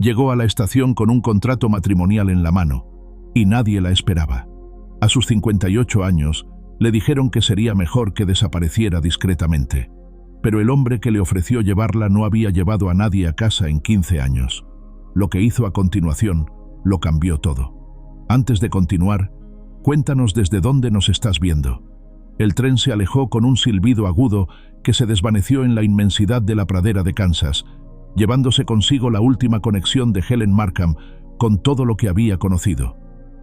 Llegó a la estación con un contrato matrimonial en la mano, y nadie la esperaba. A sus 58 años, le dijeron que sería mejor que desapareciera discretamente. Pero el hombre que le ofreció llevarla no había llevado a nadie a casa en 15 años. Lo que hizo a continuación lo cambió todo. Antes de continuar, cuéntanos desde dónde nos estás viendo. El tren se alejó con un silbido agudo que se desvaneció en la inmensidad de la pradera de Kansas, llevándose consigo la última conexión de Helen Markham con todo lo que había conocido.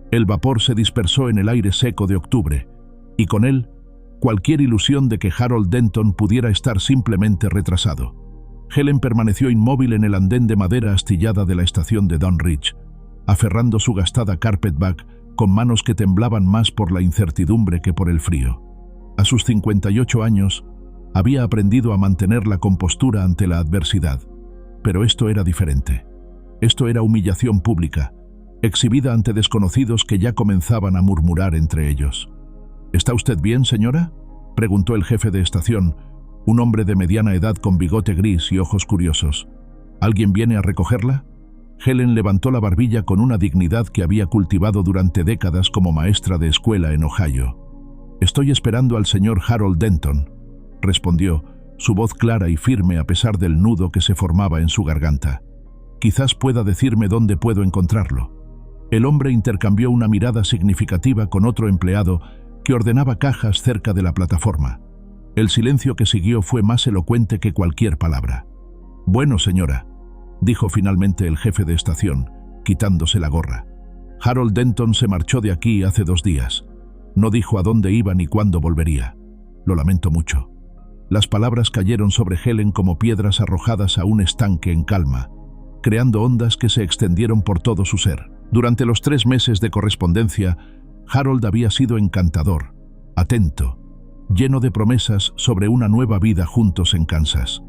El vapor se dispersó en el aire seco de octubre, y con él, cualquier ilusión de que Harold Denton pudiera estar simplemente retrasado. Helen permaneció inmóvil en el andén de madera astillada de la estación de Dunridge, aferrando su gastada carpetbag con manos que temblaban más por la incertidumbre que por el frío. A sus 58 años, había aprendido a mantener la compostura ante la adversidad. Pero esto era diferente. Esto era humillación pública, exhibida ante desconocidos que ya comenzaban a murmurar entre ellos. ¿Está usted bien, señora?, preguntó el jefe de estación, un hombre de mediana edad con bigote gris y ojos curiosos. ¿Alguien viene a recogerla? Helen levantó la barbilla con una dignidad que había cultivado durante décadas como maestra de escuela en Ohio. «Estoy esperando al señor Harold Denton», respondió, su voz clara y firme a pesar del nudo que se formaba en su garganta. «Quizás pueda decirme dónde puedo encontrarlo». El hombre intercambió una mirada significativa con otro empleado que ordenaba cajas cerca de la plataforma. El silencio que siguió fue más elocuente que cualquier palabra. «Bueno, señora», dijo finalmente el jefe de estación, quitándose la gorra. «Harold Denton se marchó de aquí hace 2 días. No dijo a dónde iba ni cuándo volvería. Lo lamento mucho». Las palabras cayeron sobre Helen como piedras arrojadas a un estanque en calma, creando ondas que se extendieron por todo su ser. Durante los 3 meses de correspondencia, Harold había sido encantador, atento, lleno de promesas sobre una nueva vida juntos en Kansas.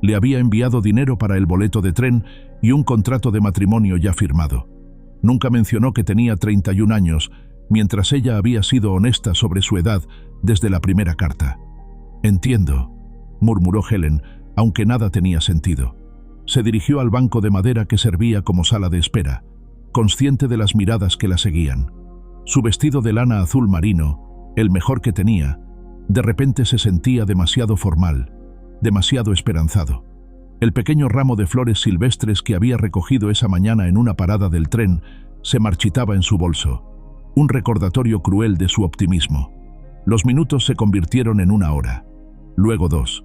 Le había enviado dinero para el boleto de tren y un contrato de matrimonio ya firmado. Nunca mencionó que tenía 31 años, mientras ella había sido honesta sobre su edad desde la primera carta. «Entiendo», murmuró Helen, aunque nada tenía sentido. Se dirigió al banco de madera que servía como sala de espera, consciente de las miradas que la seguían. Su vestido de lana azul marino, el mejor que tenía, de repente se sentía demasiado formal, demasiado esperanzado. El pequeño ramo de flores silvestres que había recogido esa mañana en una parada del tren se marchitaba en su bolso, un recordatorio cruel de su optimismo. Los minutos se convirtieron en 1 hora, luego 2.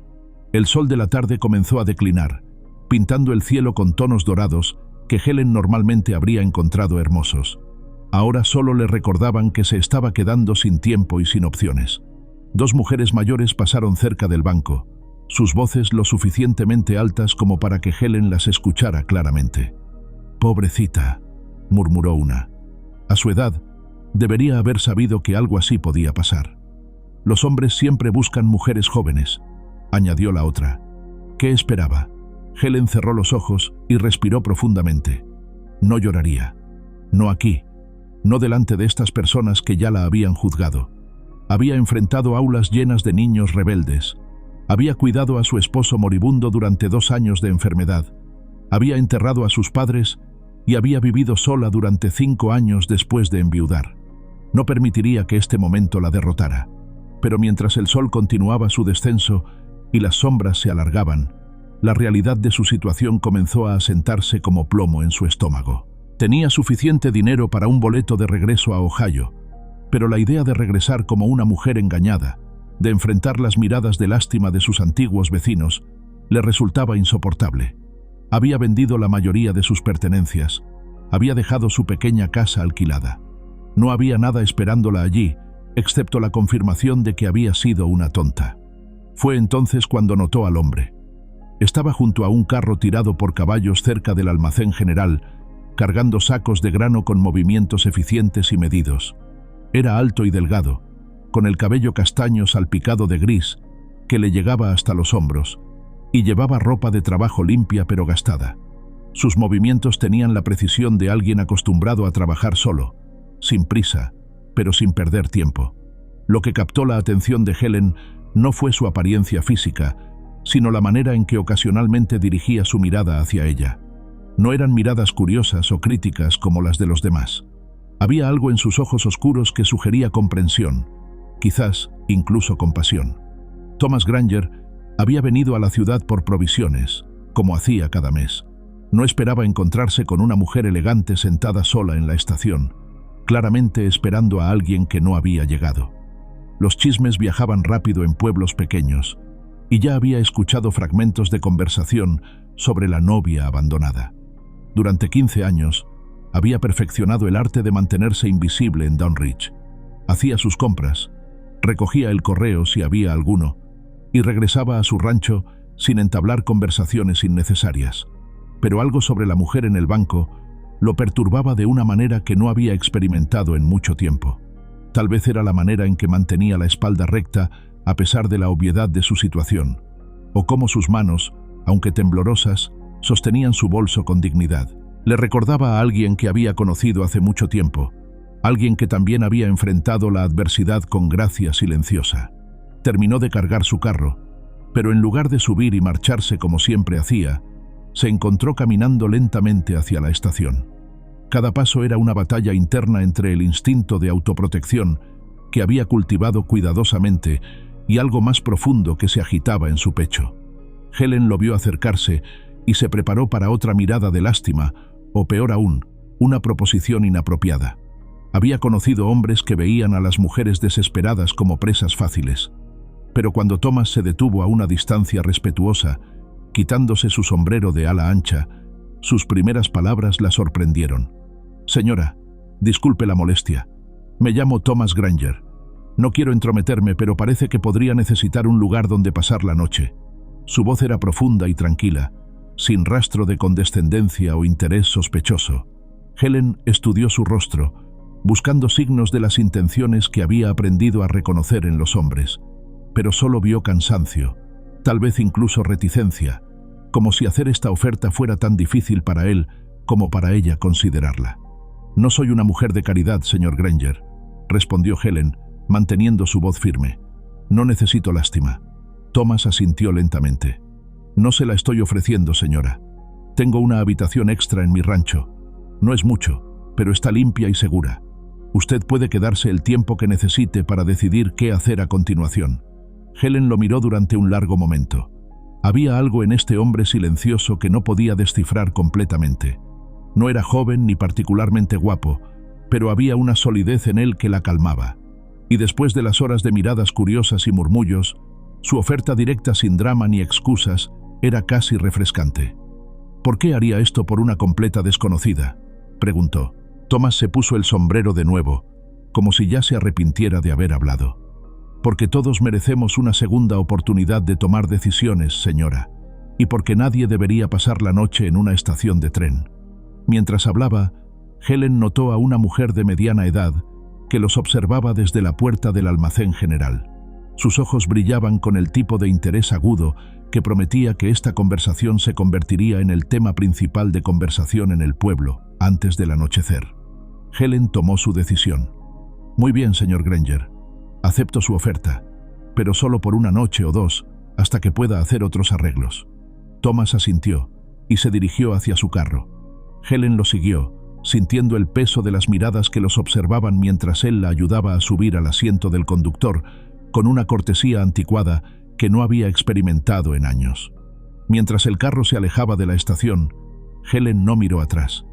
El sol de la tarde comenzó a declinar, pintando el cielo con tonos dorados que Helen normalmente habría encontrado hermosos. Ahora solo le recordaban que se estaba quedando sin tiempo y sin opciones. 2 mujeres mayores pasaron cerca del banco, sus voces lo suficientemente altas como para que Helen las escuchara claramente. «Pobrecita», murmuró una. A su edad, debería haber sabido que algo así podía pasar. «Los hombres siempre buscan mujeres jóvenes», añadió la otra. ¿Qué esperaba? Helen cerró los ojos y respiró profundamente. No lloraría. No aquí. No delante de estas personas que ya la habían juzgado. Había enfrentado aulas llenas de niños rebeldes. Había cuidado a su esposo moribundo durante 2 años de enfermedad. Había enterrado a sus padres y había vivido sola durante 5 años después de enviudar. No permitiría que este momento la derrotara. Pero mientras el sol continuaba su descenso y las sombras se alargaban, la realidad de su situación comenzó a asentarse como plomo en su estómago. Tenía suficiente dinero para un boleto de regreso a Ohio, pero la idea de regresar como una mujer engañada, de enfrentar las miradas de lástima de sus antiguos vecinos, le resultaba insoportable. Había vendido la mayoría de sus pertenencias, había dejado su pequeña casa alquilada. No había nada esperándola allí, excepto la confirmación de que había sido una tonta. Fue entonces cuando notó al hombre. Estaba junto a un carro tirado por caballos cerca del almacén general, cargando sacos de grano con movimientos eficientes y medidos. Era alto y delgado, con el cabello castaño salpicado de gris, que le llegaba hasta los hombros, y llevaba ropa de trabajo limpia pero gastada. Sus movimientos tenían la precisión de alguien acostumbrado a trabajar solo, sin prisa, pero sin perder tiempo. Lo que captó la atención de Helen no fue su apariencia física, sino la manera en que ocasionalmente dirigía su mirada hacia ella. No eran miradas curiosas o críticas como las de los demás. Había algo en sus ojos oscuros que sugería comprensión, quizás incluso compasión. Thomas Granger había venido a la ciudad por provisiones, como hacía cada mes. No esperaba encontrarse con una mujer elegante sentada sola en la estación, claramente esperando a alguien que no había llegado. Los chismes viajaban rápido en pueblos pequeños, y ya había escuchado fragmentos de conversación sobre la novia abandonada. Durante 15 años, había perfeccionado el arte de mantenerse invisible en Downridge. Hacía sus compras, recogía el correo si había alguno, y regresaba a su rancho sin entablar conversaciones innecesarias. Pero algo sobre la mujer en el banco lo perturbaba de una manera que no había experimentado en mucho tiempo. Tal vez era la manera en que mantenía la espalda recta a pesar de la obviedad de su situación, o cómo sus manos, aunque temblorosas, sostenían su bolso con dignidad. Le recordaba a alguien que había conocido hace mucho tiempo, alguien que también había enfrentado la adversidad con gracia silenciosa. Terminó de cargar su carro, pero en lugar de subir y marcharse como siempre hacía, se encontró caminando lentamente hacia la estación. Cada paso era una batalla interna entre el instinto de autoprotección que había cultivado cuidadosamente y algo más profundo que se agitaba en su pecho. Helen lo vio acercarse y se preparó para otra mirada de lástima, o peor aún, una proposición inapropiada. Había conocido hombres que veían a las mujeres desesperadas como presas fáciles, pero cuando Thomas se detuvo a una distancia respetuosa, quitándose su sombrero de ala ancha, sus primeras palabras la sorprendieron. «Señora, disculpe la molestia. Me llamo Thomas Granger. No quiero entrometerme, pero parece que podría necesitar un lugar donde pasar la noche». Su voz era profunda y tranquila, sin rastro de condescendencia o interés sospechoso. Helen estudió su rostro, buscando signos de las intenciones que había aprendido a reconocer en los hombres, pero solo vio cansancio, tal vez incluso reticencia, como si hacer esta oferta fuera tan difícil para él como para ella considerarla. «No soy una mujer de caridad, señor Granger», respondió Helen, manteniendo su voz firme. «No necesito lástima». Thomas asintió lentamente. «No se la estoy ofreciendo, señora. Tengo una habitación extra en mi rancho. No es mucho, pero está limpia y segura. Usted puede quedarse el tiempo que necesite para decidir qué hacer a continuación». Helen lo miró durante un largo momento. Había algo en este hombre silencioso que no podía descifrar completamente. No era joven ni particularmente guapo, pero había una solidez en él que la calmaba. Y después de las horas de miradas curiosas y murmullos, su oferta directa sin drama ni excusas era casi refrescante. «¿Por qué haría esto por una completa desconocida?», preguntó. Thomas se puso el sombrero de nuevo, como si ya se arrepintiera de haber hablado. «Porque todos merecemos una segunda oportunidad de tomar decisiones, señora, y porque nadie debería pasar la noche en una estación de tren». Mientras hablaba, Helen notó a una mujer de mediana edad que los observaba desde la puerta del almacén general. Sus ojos brillaban con el tipo de interés agudo que prometía que esta conversación se convertiría en el tema principal de conversación en el pueblo antes del anochecer. Helen tomó su decisión. «Muy bien, señor Granger. Acepto su oferta, pero solo por una noche o dos, hasta que pueda hacer otros arreglos». Thomas asintió y se dirigió hacia su carro. Helen lo siguió, sintiendo el peso de las miradas que los observaban mientras él la ayudaba a subir al asiento del conductor, con una cortesía anticuada que no había experimentado en años. Mientras el carro se alejaba de la estación, Helen no miró atrás.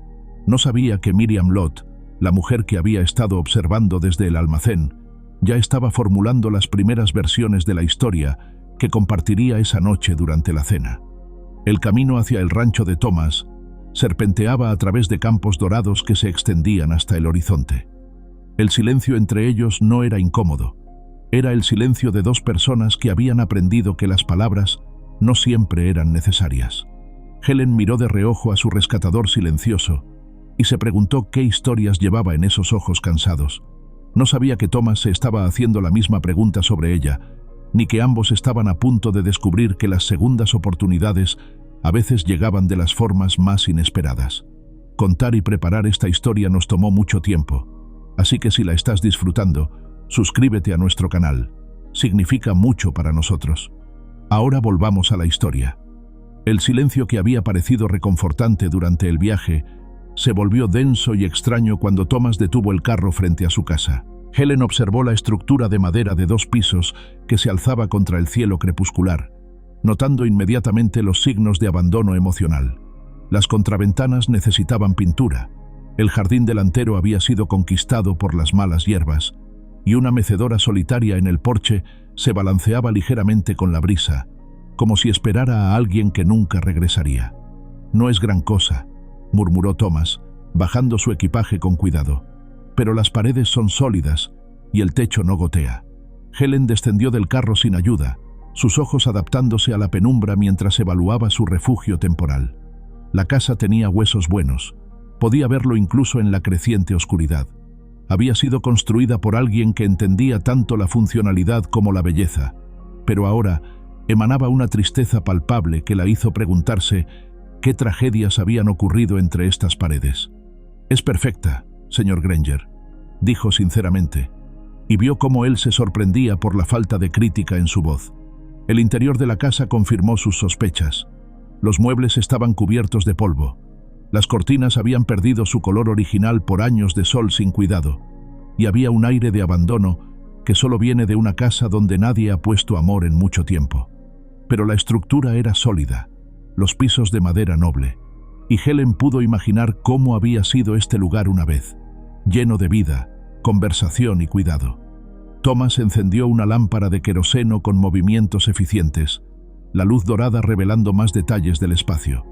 No sabía que Miriam Lott, la mujer que había estado observando desde el almacén, ya estaba formulando las primeras versiones de la historia que compartiría esa noche durante la cena. El camino hacia el rancho de Thomas serpenteaba a través de campos dorados que se extendían hasta el horizonte. El silencio entre ellos no era incómodo. Era el silencio de dos personas que habían aprendido que las palabras no siempre eran necesarias. Helen miró de reojo a su rescatador silencioso y se preguntó qué historias llevaba en esos ojos cansados. No sabía que Thomas se estaba haciendo la misma pregunta sobre ella, ni que ambos estaban a punto de descubrir que las segundas oportunidades a veces llegaban de las formas más inesperadas. Contar y preparar esta historia nos tomó mucho tiempo, así que si la estás disfrutando, suscríbete a nuestro canal. Significa mucho para nosotros. Ahora volvamos a la historia. El silencio que había parecido reconfortante durante el viaje se volvió denso y extraño cuando Thomas detuvo el carro frente a su casa. Helen observó la estructura de madera de 2 pisos que se alzaba contra el cielo crepuscular, notando inmediatamente los signos de abandono emocional. Las contraventanas necesitaban pintura, el jardín delantero había sido conquistado por las malas hierbas, y una mecedora solitaria en el porche se balanceaba ligeramente con la brisa, como si esperara a alguien que nunca regresaría. «No es gran cosa», murmuró Thomas, bajando su equipaje con cuidado, «pero las paredes son sólidas y el techo no gotea». Helen descendió del carro sin ayuda, sus ojos adaptándose a la penumbra mientras evaluaba su refugio temporal. La casa tenía huesos buenos, podía verlo incluso en la creciente oscuridad. Había sido construida por alguien que entendía tanto la funcionalidad como la belleza, pero ahora emanaba una tristeza palpable que la hizo preguntarse qué tragedias habían ocurrido entre estas paredes. «Es perfecta, señor Granger», dijo sinceramente, y vio cómo él se sorprendía por la falta de crítica en su voz. El interior de la casa confirmó sus sospechas. Los muebles estaban cubiertos de polvo. Las cortinas habían perdido su color original por años de sol sin cuidado, y había un aire de abandono que solo viene de una casa donde nadie ha puesto amor en mucho tiempo. Pero la estructura era sólida, los pisos de madera noble, y Helen pudo imaginar cómo había sido este lugar una vez, lleno de vida, conversación y cuidado. Thomas encendió una lámpara de queroseno con movimientos eficientes, la luz dorada revelando más detalles del espacio.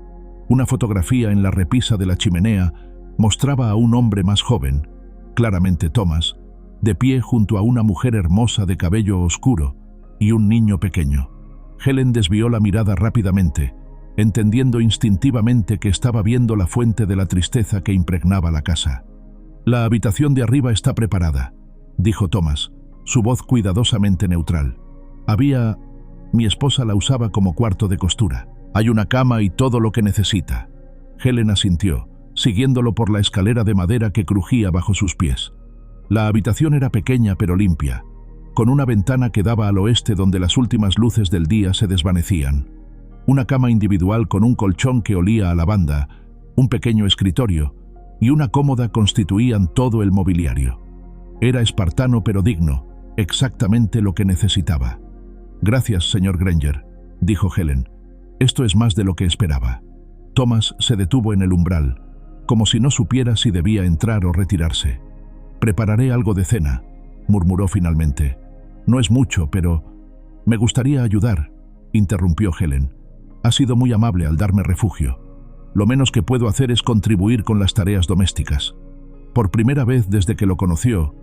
Una fotografía en la repisa de la chimenea mostraba a un hombre más joven, claramente Thomas, de pie junto a una mujer hermosa de cabello oscuro y un niño pequeño. Helen desvió la mirada rápidamente, entendiendo instintivamente que estaba viendo la fuente de la tristeza que impregnaba la casa. «La habitación de arriba está preparada», dijo Thomas, su voz cuidadosamente neutral. Mi esposa la usaba como cuarto de costura. Hay una cama y todo lo que necesita». Helen asintió, siguiéndolo por la escalera de madera que crujía bajo sus pies. La habitación era pequeña pero limpia, con una ventana que daba al oeste donde las últimas luces del día se desvanecían. Una cama individual con un colchón que olía a lavanda, un pequeño escritorio y una cómoda constituían todo el mobiliario. Era espartano pero digno, exactamente lo que necesitaba. «Gracias, señor Granger», dijo Helen. «Esto es más de lo que esperaba». Thomas se detuvo en el umbral, como si no supiera si debía entrar o retirarse. «Prepararé algo de cena», murmuró finalmente. «No es mucho, pero me gustaría ayudar», interrumpió Helen. «Ha sido muy amable al darme refugio. Lo menos que puedo hacer es contribuir con las tareas domésticas». Por primera vez desde que lo conoció,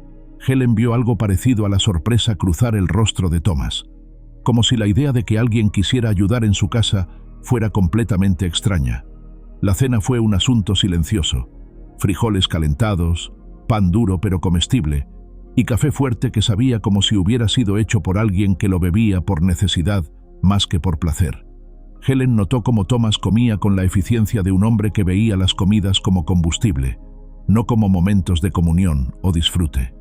Helen vio algo parecido a la sorpresa cruzar el rostro de Thomas, como si la idea de que alguien quisiera ayudar en su casa fuera completamente extraña. La cena fue un asunto silencioso: frijoles calentados, pan duro pero comestible, y café fuerte que sabía como si hubiera sido hecho por alguien que lo bebía por necesidad más que por placer. Helen notó cómo Thomas comía con la eficiencia de un hombre que veía las comidas como combustible, no como momentos de comunión o disfrute.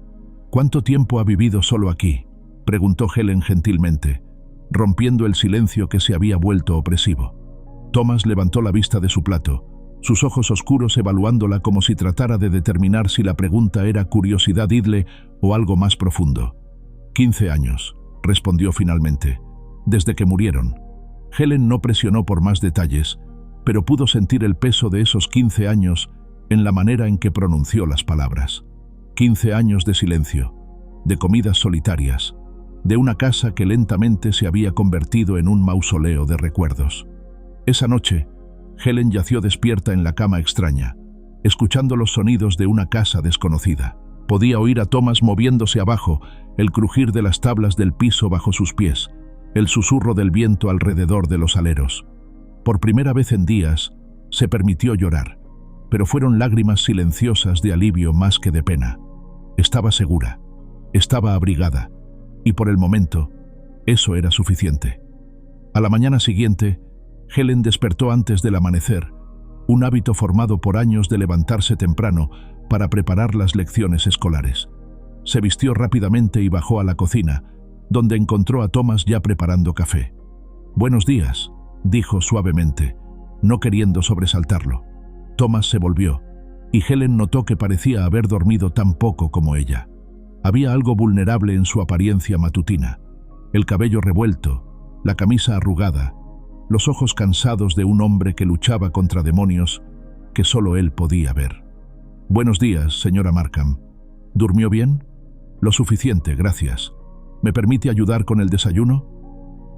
«¿Cuánto tiempo ha vivido solo aquí?», preguntó Helen gentilmente, rompiendo el silencio que se había vuelto opresivo. Thomas levantó la vista de su plato, sus ojos oscuros evaluándola como si tratara de determinar si la pregunta era curiosidad idle o algo más profundo. 15 años, respondió finalmente, desde que murieron. Helen no presionó por más detalles, pero pudo sentir el peso de esos 15 años en la manera en que pronunció las palabras. 15 años de silencio, de comidas solitarias, de una casa que lentamente se había convertido en un mausoleo de recuerdos. Esa noche, Helen yació despierta en la cama extraña, escuchando los sonidos de una casa desconocida. Podía oír a Thomas moviéndose abajo, el crujir de las tablas del piso bajo sus pies, el susurro del viento alrededor de los aleros. Por primera vez en días, se permitió llorar, pero fueron lágrimas silenciosas de alivio más que de pena. Estaba segura, estaba abrigada, y por el momento, eso era suficiente. A la mañana siguiente, Helen despertó antes del amanecer, un hábito formado por años de levantarse temprano para preparar las lecciones escolares. Se vistió rápidamente y bajó a la cocina, donde encontró a Thomas ya preparando café. «Buenos días», dijo suavemente, no queriendo sobresaltarlo. Thomas se volvió, y Helen notó que parecía haber dormido tan poco como ella. Había algo vulnerable en su apariencia matutina. El cabello revuelto, la camisa arrugada, los ojos cansados de un hombre que luchaba contra demonios que solo él podía ver. «Buenos días, señora Markham. ¿Durmió bien?» «Lo suficiente, gracias. ¿Me permite ayudar con el desayuno?»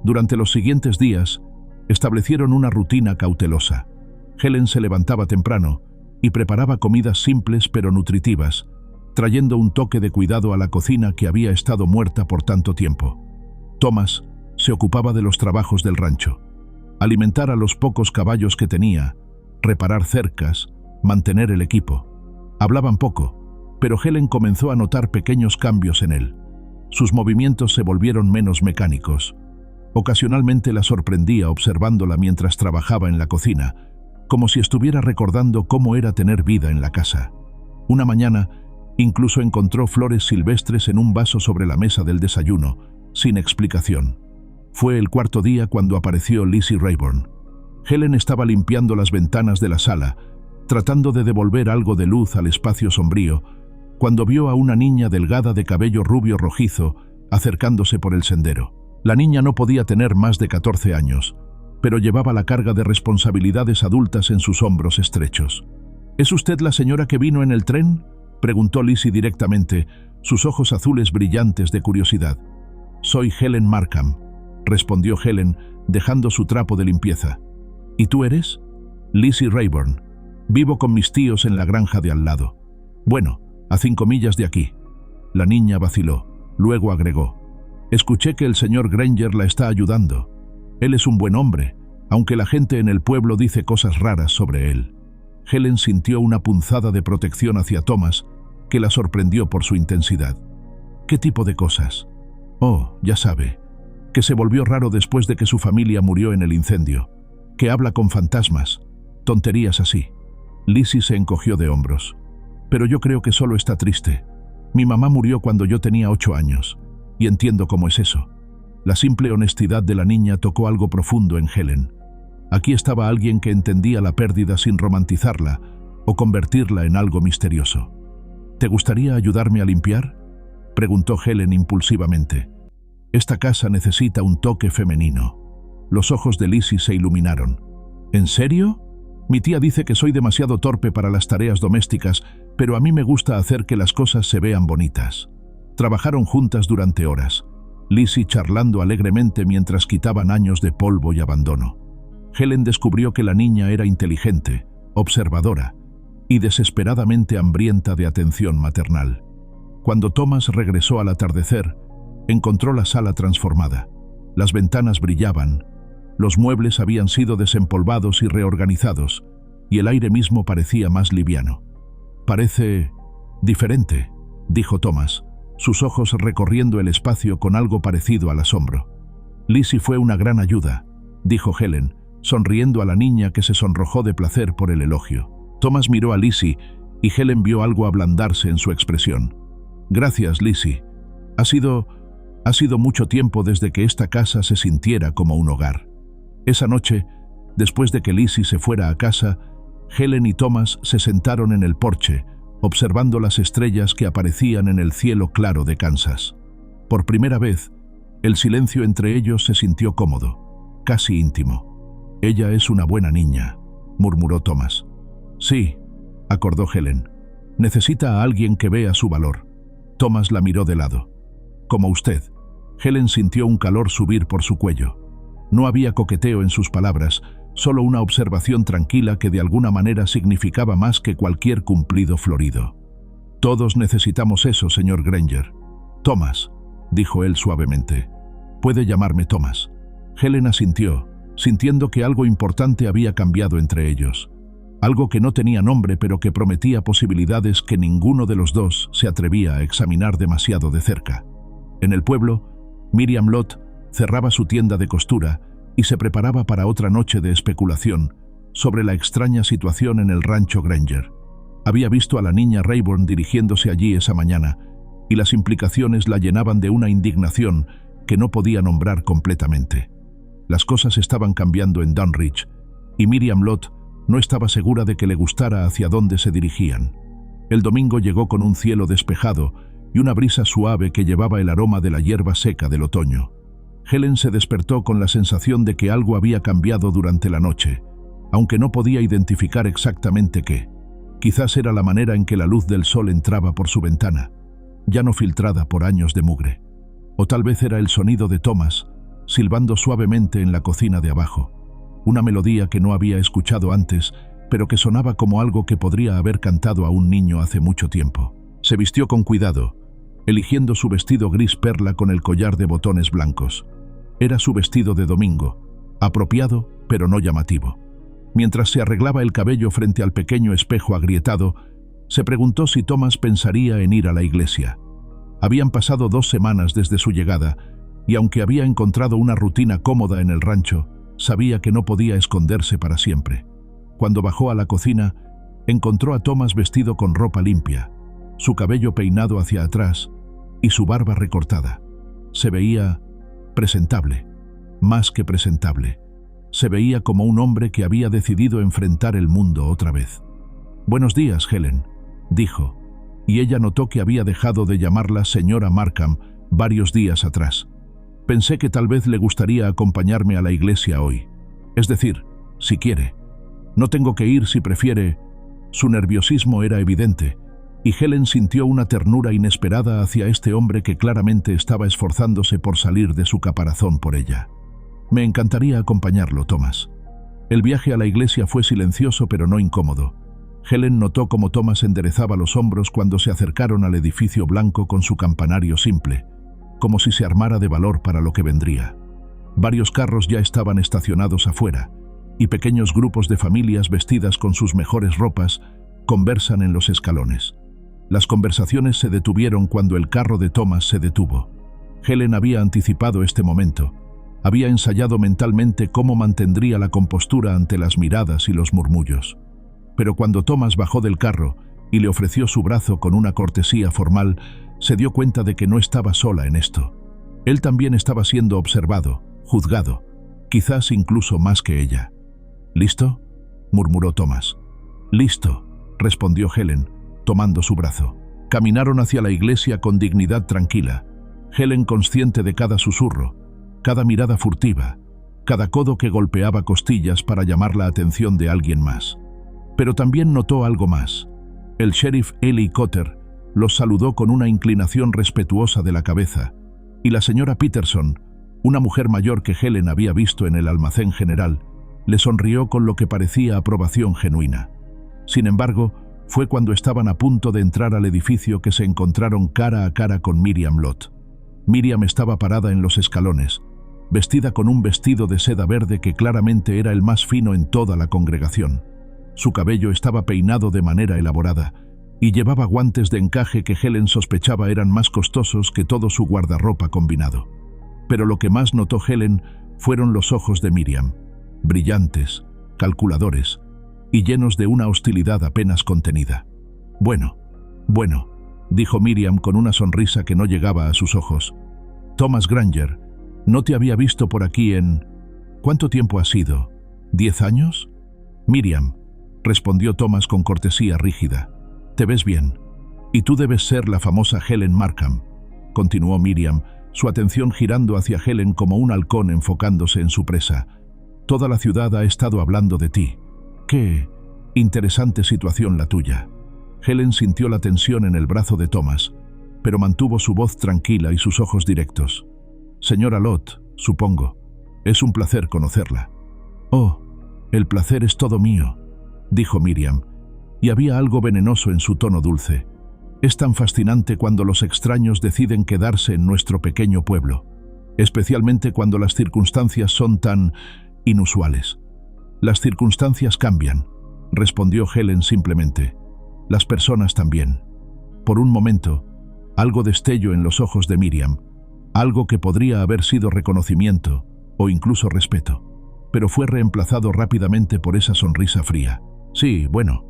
Durante los siguientes días, establecieron una rutina cautelosa. Helen se levantaba temprano y preparaba comidas simples pero nutritivas, trayendo un toque de cuidado a la cocina que había estado muerta por tanto tiempo. Thomas se ocupaba de los trabajos del rancho: alimentar a los pocos caballos que tenía, reparar cercas, mantener el equipo. Hablaban poco, pero Helen comenzó a notar pequeños cambios en él. Sus movimientos se volvieron menos mecánicos. Ocasionalmente la sorprendía observándola mientras trabajaba en la cocina, como si estuviera recordando cómo era tener vida en la casa. Una mañana, incluso encontró flores silvestres en un vaso sobre la mesa del desayuno, sin explicación. Fue el cuarto día cuando apareció Lizzie Rayburn. Helen estaba limpiando las ventanas de la sala, tratando de devolver algo de luz al espacio sombrío, cuando vio a una niña delgada de cabello rubio rojizo acercándose por el sendero. La niña no podía tener más de 14 años, pero llevaba la carga de responsabilidades adultas en sus hombros estrechos. «¿Es usted la señora que vino en el tren?», preguntó Lizzie directamente, sus ojos azules brillantes de curiosidad. «Soy Helen Markham», respondió Helen, dejando su trapo de limpieza. «¿Y tú eres?» «Lizzie Rayburn. Vivo con mis tíos en la granja de al lado. Bueno, a 5 millas de aquí». La niña vaciló, luego agregó: «Escuché que el señor Granger la está ayudando. Él es un buen hombre, aunque la gente en el pueblo dice cosas raras sobre él». Helen sintió una punzada de protección hacia Thomas, que la sorprendió por su intensidad. «¿Qué tipo de cosas?» «Oh, ya sabe, que se volvió raro después de que su familia murió en el incendio, que habla con fantasmas, tonterías así». Lizzie se encogió de hombros. «Pero yo creo que solo está triste. Mi mamá murió cuando yo tenía 8 años, y entiendo cómo es eso». La simple honestidad de la niña tocó algo profundo en Helen. Aquí estaba alguien que entendía la pérdida sin romantizarla o convertirla en algo misterioso. «¿Te gustaría ayudarme a limpiar?», preguntó Helen impulsivamente. «Esta casa necesita un toque femenino». Los ojos de Lizzie se iluminaron. «¿En serio? Mi tía dice que soy demasiado torpe para las tareas domésticas, pero a mí me gusta hacer que las cosas se vean bonitas». Trabajaron juntas durante horas, Lizzie charlando alegremente mientras quitaban años de polvo y abandono. Helen descubrió que la niña era inteligente, observadora y desesperadamente hambrienta de atención maternal. Cuando Thomas regresó al atardecer, encontró la sala transformada. Las ventanas brillaban, los muebles habían sido desempolvados y reorganizados, y el aire mismo parecía más liviano. «Parece diferente», dijo Thomas, sus ojos recorriendo el espacio con algo parecido al asombro. «Lizzie fue una gran ayuda», dijo Helen, sonriendo a la niña que se sonrojó de placer por el elogio. Thomas miró a Lizzie y Helen vio algo ablandarse en su expresión. «Gracias, Lizzie. Ha sido mucho tiempo desde que esta casa se sintiera como un hogar». Esa noche, después de que Lizzie se fuera a casa, Helen y Thomas se sentaron en el porche, observando las estrellas que aparecían en el cielo claro de Kansas. Por primera vez, el silencio entre ellos se sintió cómodo, casi íntimo. «Ella es una buena niña», murmuró Thomas. «Sí», acordó Helen. «Necesita a alguien que vea su valor». Thomas la miró de lado. «Como usted». Helen sintió un calor subir por su cuello. No había coqueteo en sus palabras, solo una observación tranquila que de alguna manera significaba más que cualquier cumplido florido. «Todos necesitamos eso, señor Granger». «Thomas», dijo él suavemente. «Puede llamarme Thomas». Helen asintió, sintiendo que algo importante había cambiado entre ellos. Algo que no tenía nombre pero que prometía posibilidades que ninguno de los dos se atrevía a examinar demasiado de cerca. En el pueblo, Miriam Lott cerraba su tienda de costura y se preparaba para otra noche de especulación sobre la extraña situación en el rancho Granger. Había visto a la niña Rayburn dirigiéndose allí esa mañana, y las implicaciones la llenaban de una indignación que no podía nombrar completamente. Las cosas estaban cambiando en Dunwich, y Miriam Lott no estaba segura de que le gustara hacia dónde se dirigían. El domingo llegó con un cielo despejado y una brisa suave que llevaba el aroma de la hierba seca del otoño. Helen se despertó con la sensación de que algo había cambiado durante la noche, aunque no podía identificar exactamente qué. Quizás era la manera en que la luz del sol entraba por su ventana, ya no filtrada por años de mugre. O tal vez era el sonido de Thomas, silbando suavemente en la cocina de abajo, una melodía que no había escuchado antes, pero que sonaba como algo que podría haber cantado a un niño hace mucho tiempo. Se vistió con cuidado, eligiendo su vestido gris perla con el collar de botones blancos. Era su vestido de domingo, apropiado pero no llamativo. Mientras se arreglaba el cabello frente al pequeño espejo agrietado, se preguntó si Thomas pensaría en ir a la iglesia. Habían pasado 2 semanas desde su llegada, y aunque había encontrado una rutina cómoda en el rancho, sabía que no podía esconderse para siempre. Cuando bajó a la cocina, encontró a Thomas vestido con ropa limpia, su cabello peinado hacia atrás y su barba recortada. Se veía presentable, más que presentable. Se veía como un hombre que había decidido enfrentar el mundo otra vez. «Buenos días, Helen», dijo, y ella notó que había dejado de llamarla señora Markham varios días atrás. «Pensé que tal vez le gustaría acompañarme a la iglesia hoy. Es decir, si quiere. No tengo que ir si prefiere». Su nerviosismo era evidente, y Helen sintió una ternura inesperada hacia este hombre que claramente estaba esforzándose por salir de su caparazón por ella. «Me encantaría acompañarlo, Thomas». El viaje a la iglesia fue silencioso pero no incómodo. Helen notó cómo Thomas enderezaba los hombros cuando se acercaron al edificio blanco con su campanario simple, como si se armara de valor para lo que vendría. Varios carros ya estaban estacionados afuera, y pequeños grupos de familias vestidas con sus mejores ropas conversan en los escalones. Las conversaciones se detuvieron cuando el carro de Thomas se detuvo. Helen había anticipado este momento. Había ensayado mentalmente cómo mantendría la compostura ante las miradas y los murmullos. Pero cuando Thomas bajó del carro y le ofreció su brazo con una cortesía formal, se dio cuenta de que no estaba sola en esto. Él también estaba siendo observado, juzgado, quizás incluso más que ella. «¿Listo?», murmuró Thomas. «Listo», respondió Helen, tomando su brazo. Caminaron hacia la iglesia con dignidad tranquila, Helen consciente de cada susurro, cada mirada furtiva, cada codo que golpeaba costillas para llamar la atención de alguien más. Pero también notó algo más. El sheriff Eli Cotter los saludó con una inclinación respetuosa de la cabeza, y la señora Peterson, una mujer mayor que Helen había visto en el almacén general, le sonrió con lo que parecía aprobación genuina. Sin embargo, fue cuando estaban a punto de entrar al edificio que se encontraron cara a cara con Miriam Lott. Miriam estaba parada en los escalones, vestida con un vestido de seda verde que claramente era el más fino en toda la congregación. Su cabello estaba peinado de manera elaborada y llevaba guantes de encaje que Helen sospechaba eran más costosos que todo su guardarropa combinado. Pero lo que más notó Helen fueron los ojos de Miriam, brillantes, calculadores y llenos de una hostilidad apenas contenida. Bueno, dijo Miriam con una sonrisa que no llegaba a sus ojos. «Thomas Granger, no te había visto por aquí en... ¿Cuánto tiempo ha sido? ¿10 años?» «Miriam», respondió Thomas con cortesía rígida. «Te ves bien. Y tú debes ser la famosa Helen Markham», continuó Miriam, su atención girando hacia Helen como un halcón enfocándose en su presa. «Toda la ciudad ha estado hablando de ti. Qué interesante situación la tuya». Helen sintió la tensión en el brazo de Thomas, pero mantuvo su voz tranquila y sus ojos directos. «Señora Lott, supongo. Es un placer conocerla». «Oh, el placer es todo mío», dijo Miriam, y había algo venenoso en su tono dulce. «Es tan fascinante cuando los extraños deciden quedarse en nuestro pequeño pueblo, especialmente cuando las circunstancias son tan inusuales». «Las circunstancias cambian», respondió Helen simplemente. «Las personas también». Por un momento, algo destelló en los ojos de Miriam, algo que podría haber sido reconocimiento o incluso respeto, pero fue reemplazado rápidamente por esa sonrisa fría. «Sí, bueno,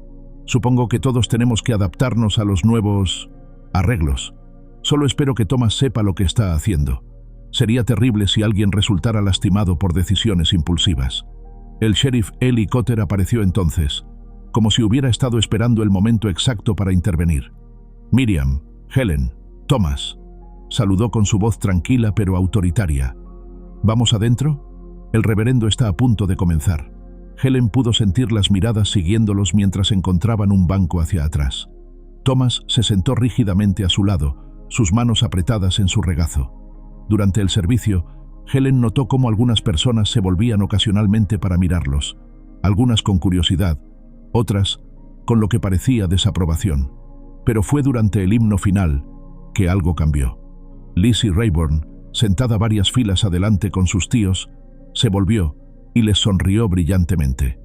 supongo que todos tenemos que adaptarnos a los nuevos arreglos. Solo espero que Thomas sepa lo que está haciendo». Sería terrible si alguien resultara lastimado por decisiones impulsivas. El sheriff Eli Cotter apareció entonces, como si hubiera estado esperando el momento exacto para intervenir. Miriam, Helen, Thomas, saludó con su voz tranquila pero autoritaria. ¿Vamos adentro? El reverendo está a punto de comenzar. Helen pudo sentir las miradas siguiéndolos mientras encontraban un banco hacia atrás. Thomas se sentó rígidamente a su lado, sus manos apretadas en su regazo. Durante el servicio, Helen notó cómo algunas personas se volvían ocasionalmente para mirarlos, algunas con curiosidad, otras con lo que parecía desaprobación. Pero fue durante el himno final que algo cambió. Lizzie Rayburn, sentada varias filas adelante con sus tíos, se volvió y les sonrió brillantemente.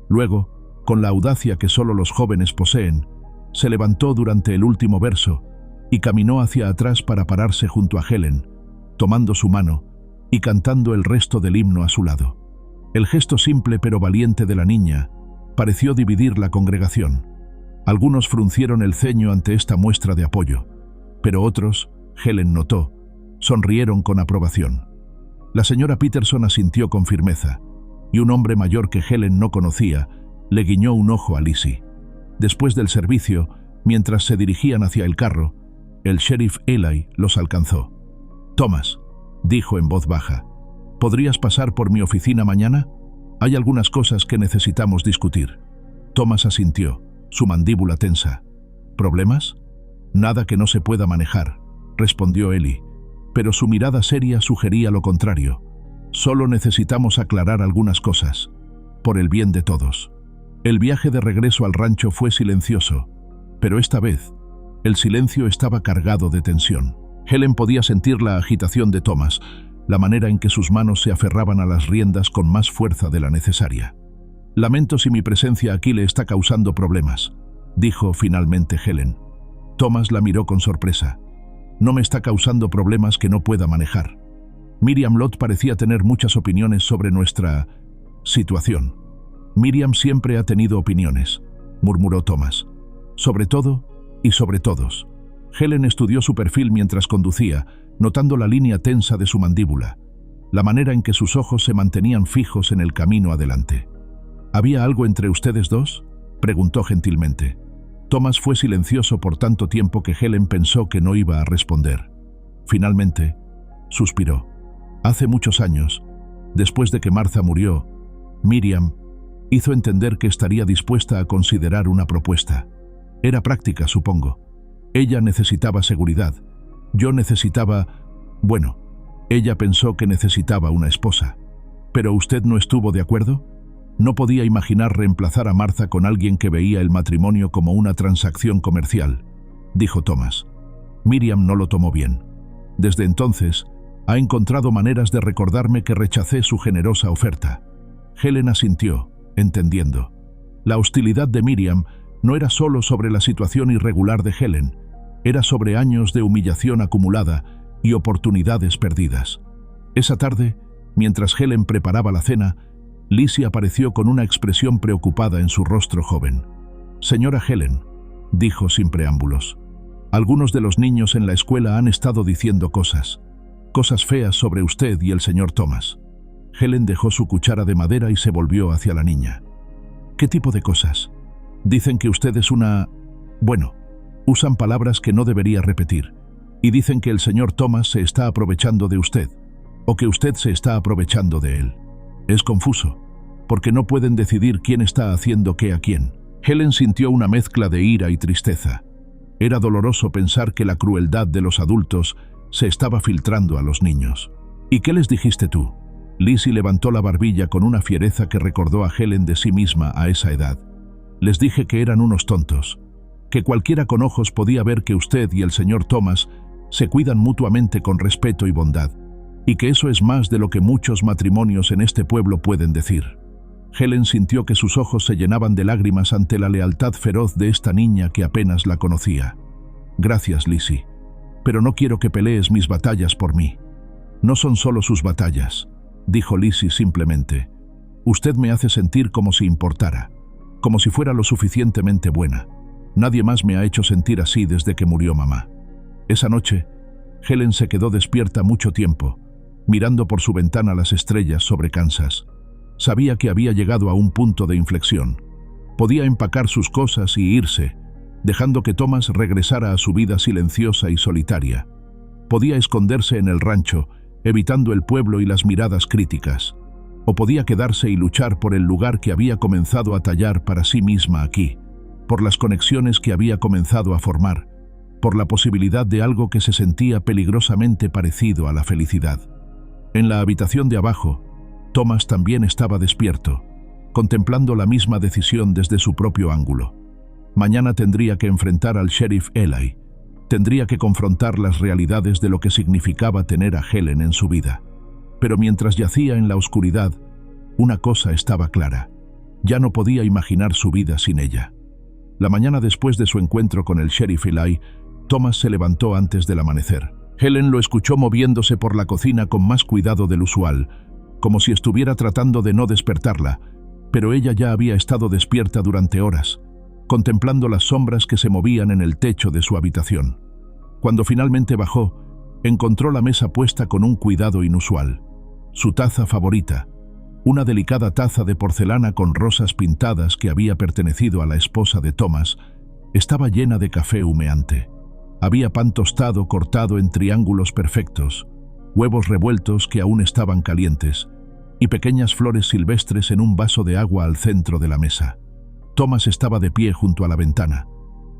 Luego, con la audacia que solo los jóvenes poseen, se levantó durante el último verso y caminó hacia atrás para pararse junto a Helen, tomando su mano y cantando el resto del himno a su lado. El gesto simple pero valiente de la niña pareció dividir la congregación. Algunos fruncieron el ceño ante esta muestra de apoyo, pero otros, Helen notó, sonrieron con aprobación. La señora Peterson asintió con firmeza, y un hombre mayor que Helen no conocía le guiñó un ojo a Lizzie. Después del servicio, mientras se dirigían hacia el carro, el sheriff Eli los alcanzó. «Thomas», dijo en voz baja, «¿podrías pasar por mi oficina mañana? Hay algunas cosas que necesitamos discutir». Thomas asintió, su mandíbula tensa. «¿Problemas?» «Nada que no se pueda manejar», respondió Eli, pero su mirada seria sugería lo contrario. «Solo necesitamos aclarar algunas cosas, por el bien de todos». El viaje de regreso al rancho fue silencioso, pero esta vez, el silencio estaba cargado de tensión. Helen podía sentir la agitación de Thomas, la manera en que sus manos se aferraban a las riendas con más fuerza de la necesaria. «Lamento si mi presencia aquí le está causando problemas», dijo finalmente Helen. Thomas la miró con sorpresa. «No me está causando problemas que no pueda manejar». Miriam Lott parecía tener muchas opiniones sobre nuestra situación. «Miriam siempre ha tenido opiniones», murmuró Thomas. «Sobre todo y sobre todos». Helen estudió su perfil mientras conducía, notando la línea tensa de su mandíbula, la manera en que sus ojos se mantenían fijos en el camino adelante. «¿Había algo entre ustedes dos?», preguntó gentilmente. Thomas fue silencioso por tanto tiempo que Helen pensó que no iba a responder. Finalmente, suspiró. «Hace muchos años, después de que Martha murió, Miriam hizo entender que estaría dispuesta a considerar una propuesta. Era práctica, supongo. Ella necesitaba seguridad. Yo necesitaba... Bueno, ella pensó que necesitaba una esposa. ¿Pero usted no estuvo de acuerdo? No podía imaginar reemplazar a Martha con alguien que veía el matrimonio como una transacción comercial», dijo Thomas. Miriam no lo tomó bien. Desde entonces, ha encontrado maneras de recordarme que rechacé su generosa oferta. Helen asintió, entendiendo. La hostilidad de Miriam no era solo sobre la situación irregular de Helen, era sobre años de humillación acumulada y oportunidades perdidas. Esa tarde, mientras Helen preparaba la cena, Lizzie apareció con una expresión preocupada en su rostro joven. «Señora Helen», dijo sin preámbulos, «algunos de los niños en la escuela han estado diciendo cosas feas sobre usted y el señor Thomas». Helen dejó su cuchara de madera y se volvió hacia la niña. «¿Qué tipo de cosas?» «Dicen que usted es una... Bueno, usan palabras que no debería repetir, y dicen que el señor Thomas se está aprovechando de usted, o que usted se está aprovechando de él. Es confuso, porque no pueden decidir quién está haciendo qué a quién». Helen sintió una mezcla de ira y tristeza. Era doloroso pensar que la crueldad de los adultos se estaba filtrando a los niños. «¿Y qué les dijiste tú?» Lizzie levantó la barbilla con una fiereza que recordó a Helen de sí misma a esa edad. «Les dije que eran unos tontos, que cualquiera con ojos podía ver que usted y el señor Thomas se cuidan mutuamente con respeto y bondad, y que eso es más de lo que muchos matrimonios en este pueblo pueden decir». Helen sintió que sus ojos se llenaban de lágrimas ante la lealtad feroz de esta niña que apenas la conocía. «Gracias, Lizzie, pero no quiero que pelees mis batallas por mí». «No son solo sus batallas», dijo Lizzie simplemente. «Usted me hace sentir como si importara, como si fuera lo suficientemente buena. Nadie más me ha hecho sentir así desde que murió mamá». Esa noche, Helen se quedó despierta mucho tiempo, mirando por su ventana las estrellas sobre Kansas. Sabía que había llegado a un punto de inflexión. Podía empacar sus cosas y irse, dejando que Thomas regresara a su vida silenciosa y solitaria. Podía esconderse en el rancho, evitando el pueblo y las miradas críticas. O podía quedarse y luchar por el lugar que había comenzado a tallar para sí misma aquí, por las conexiones que había comenzado a formar, por la posibilidad de algo que se sentía peligrosamente parecido a la felicidad. En la habitación de abajo, Thomas también estaba despierto, contemplando la misma decisión desde su propio ángulo. Mañana tendría que enfrentar al sheriff Eli. Tendría que confrontar las realidades de lo que significaba tener a Helen en su vida. Pero mientras yacía en la oscuridad, una cosa estaba clara. Ya no podía imaginar su vida sin ella. La mañana después de su encuentro con el sheriff Eli, Thomas se levantó antes del amanecer. Helen lo escuchó moviéndose por la cocina con más cuidado del usual, como si estuviera tratando de no despertarla, pero ella ya había estado despierta durante horas, contemplando las sombras que se movían en el techo de su habitación. Cuando finalmente bajó, encontró la mesa puesta con un cuidado inusual. Su taza favorita, una delicada taza de porcelana con rosas pintadas que había pertenecido a la esposa de Thomas, estaba llena de café humeante. Había pan tostado cortado en triángulos perfectos, huevos revueltos que aún estaban calientes, y pequeñas flores silvestres en un vaso de agua al centro de la mesa. Thomas estaba de pie junto a la ventana,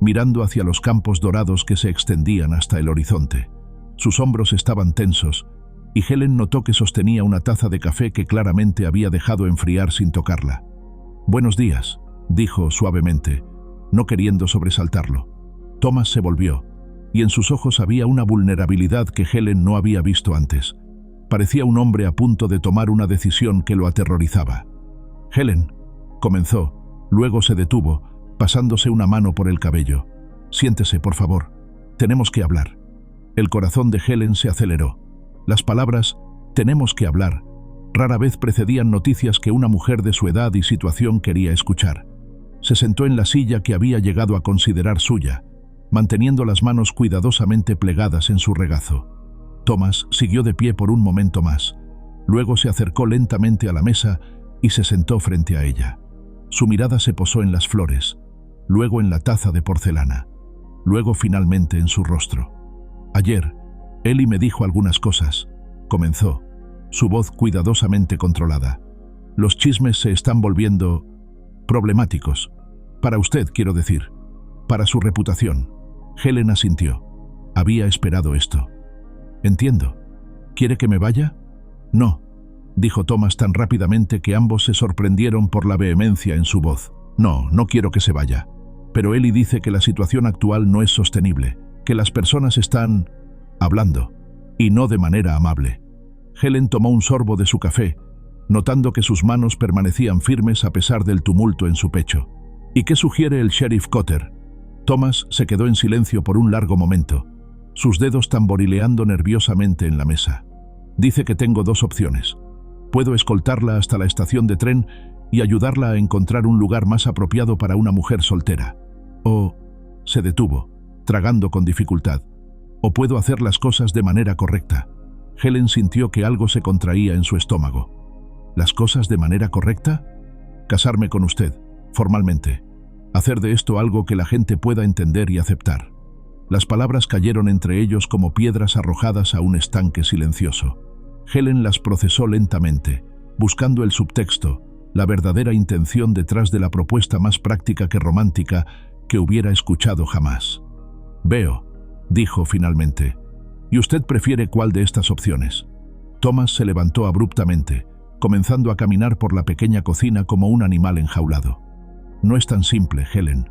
mirando hacia los campos dorados que se extendían hasta el horizonte. Sus hombros estaban tensos, y Helen notó que sostenía una taza de café que claramente había dejado enfriar sin tocarla. «Buenos días», dijo suavemente, no queriendo sobresaltarlo. Thomas se volvió, y en sus ojos había una vulnerabilidad que Helen no había visto antes. Parecía un hombre a punto de tomar una decisión que lo aterrorizaba. «Helen», comenzó, luego se detuvo, pasándose una mano por el cabello. «Siéntese, por favor. Tenemos que hablar». El corazón de Helen se aceleró. Las palabras «tenemos que hablar» rara vez precedían noticias que una mujer de su edad y situación quería escuchar. Se sentó en la silla que había llegado a considerar suya, manteniendo las manos cuidadosamente plegadas en su regazo. Thomas siguió de pie por un momento más. Luego se acercó lentamente a la mesa y se sentó frente a ella. Su mirada se posó en las flores, luego en la taza de porcelana, luego finalmente en su rostro. «Ayer, Eli me dijo algunas cosas», comenzó, su voz cuidadosamente controlada. «Los chismes se están volviendo problemáticos. Para usted, quiero decir. Para su reputación». Helen asintió. Había esperado esto. «Entiendo. ¿Quiere que me vaya?» «No», dijo Thomas tan rápidamente que ambos se sorprendieron por la vehemencia en su voz. «No, no quiero que se vaya. Pero Eli dice que la situación actual no es sostenible, que las personas están hablando, y no de manera amable». Helen tomó un sorbo de su café, notando que sus manos permanecían firmes a pesar del tumulto en su pecho. «¿Y qué sugiere el sheriff Cotter?» Thomas se quedó en silencio por un largo momento, sus dedos tamborileando nerviosamente en la mesa. «Dice que tengo dos opciones. Puedo escoltarla hasta la estación de tren y ayudarla a encontrar un lugar más apropiado para una mujer soltera. O...» se detuvo, tragando con dificultad. «O puedo hacer las cosas de manera correcta». Helen sintió que algo se contraía en su estómago. «¿Las cosas de manera correcta?» «Casarme con usted, formalmente. Hacer de esto algo que la gente pueda entender y aceptar». Las palabras cayeron entre ellos como piedras arrojadas a un estanque silencioso. Helen las procesó lentamente, buscando el subtexto, la verdadera intención detrás de la propuesta más práctica que romántica que hubiera escuchado jamás. «Veo», dijo finalmente. «¿Y usted prefiere cuál de estas opciones?» Thomas se levantó abruptamente, comenzando a caminar por la pequeña cocina como un animal enjaulado. «No es tan simple, Helen.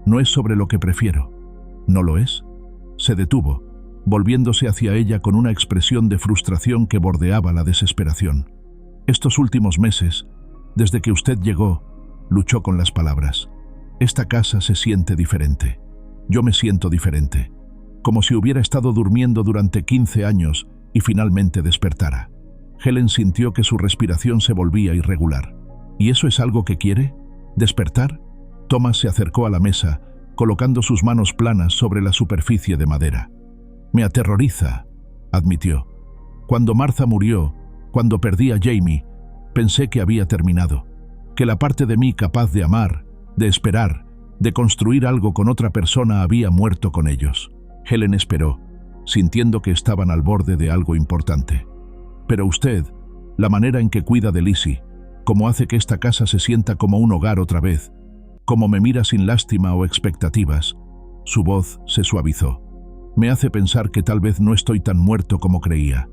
No es sobre lo que prefiero». «¿No lo es?» Se detuvo, volviéndose hacia ella con una expresión de frustración que bordeaba la desesperación. «Estos últimos meses, desde que usted llegó», luchó con las palabras, «esta casa se siente diferente. Yo me siento diferente. Como si hubiera estado durmiendo durante 15 años y finalmente despertara». Helen sintió que su respiración se volvía irregular. «¿Y eso es algo que quiere? ¿Despertar?» Thomas se acercó a la mesa, colocando sus manos planas sobre la superficie de madera. «Me aterroriza», admitió. Cuando Martha murió, cuando perdí a Jamie, pensé que había terminado, que la parte de mí capaz de amar, de esperar, de construir algo con otra persona había muerto con ellos. Helen esperó, sintiendo que estaban al borde de algo importante. Pero usted, la manera en que cuida de Lizzie, cómo hace que esta casa se sienta como un hogar otra vez, cómo me mira sin lástima o expectativas, su voz se suavizó. Me hace pensar que tal vez no estoy tan muerto como creía.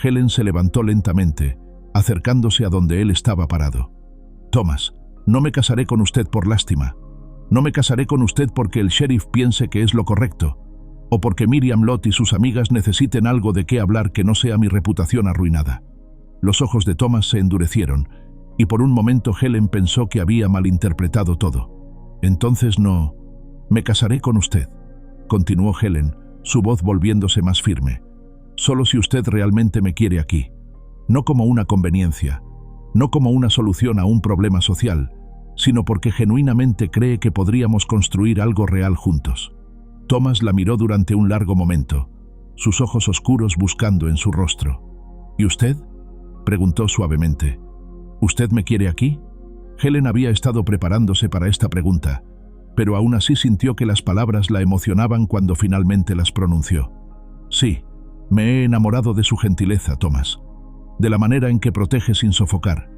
Helen se levantó lentamente, acercándose a donde él estaba parado. Thomas, no me casaré con usted por lástima. No me casaré con usted porque el sheriff piense que es lo correcto, o porque Miriam Lott y sus amigas necesiten algo de qué hablar que no sea mi reputación arruinada. Los ojos de Thomas se endurecieron, y por un momento Helen pensó que había malinterpretado todo. Entonces no, me casaré con usted, continuó Helen, su voz volviéndose más firme. Solo si usted realmente me quiere aquí. No como una conveniencia, no como una solución a un problema social, sino porque genuinamente cree que podríamos construir algo real juntos. Thomas la miró durante un largo momento, sus ojos oscuros buscando en su rostro. ¿Y usted?, preguntó suavemente. ¿Usted me quiere aquí? Helen había estado preparándose para esta pregunta, pero aún así sintió que las palabras la emocionaban cuando finalmente las pronunció. Sí, me he enamorado de su gentileza, Thomas, de la manera en que protege sin sofocar,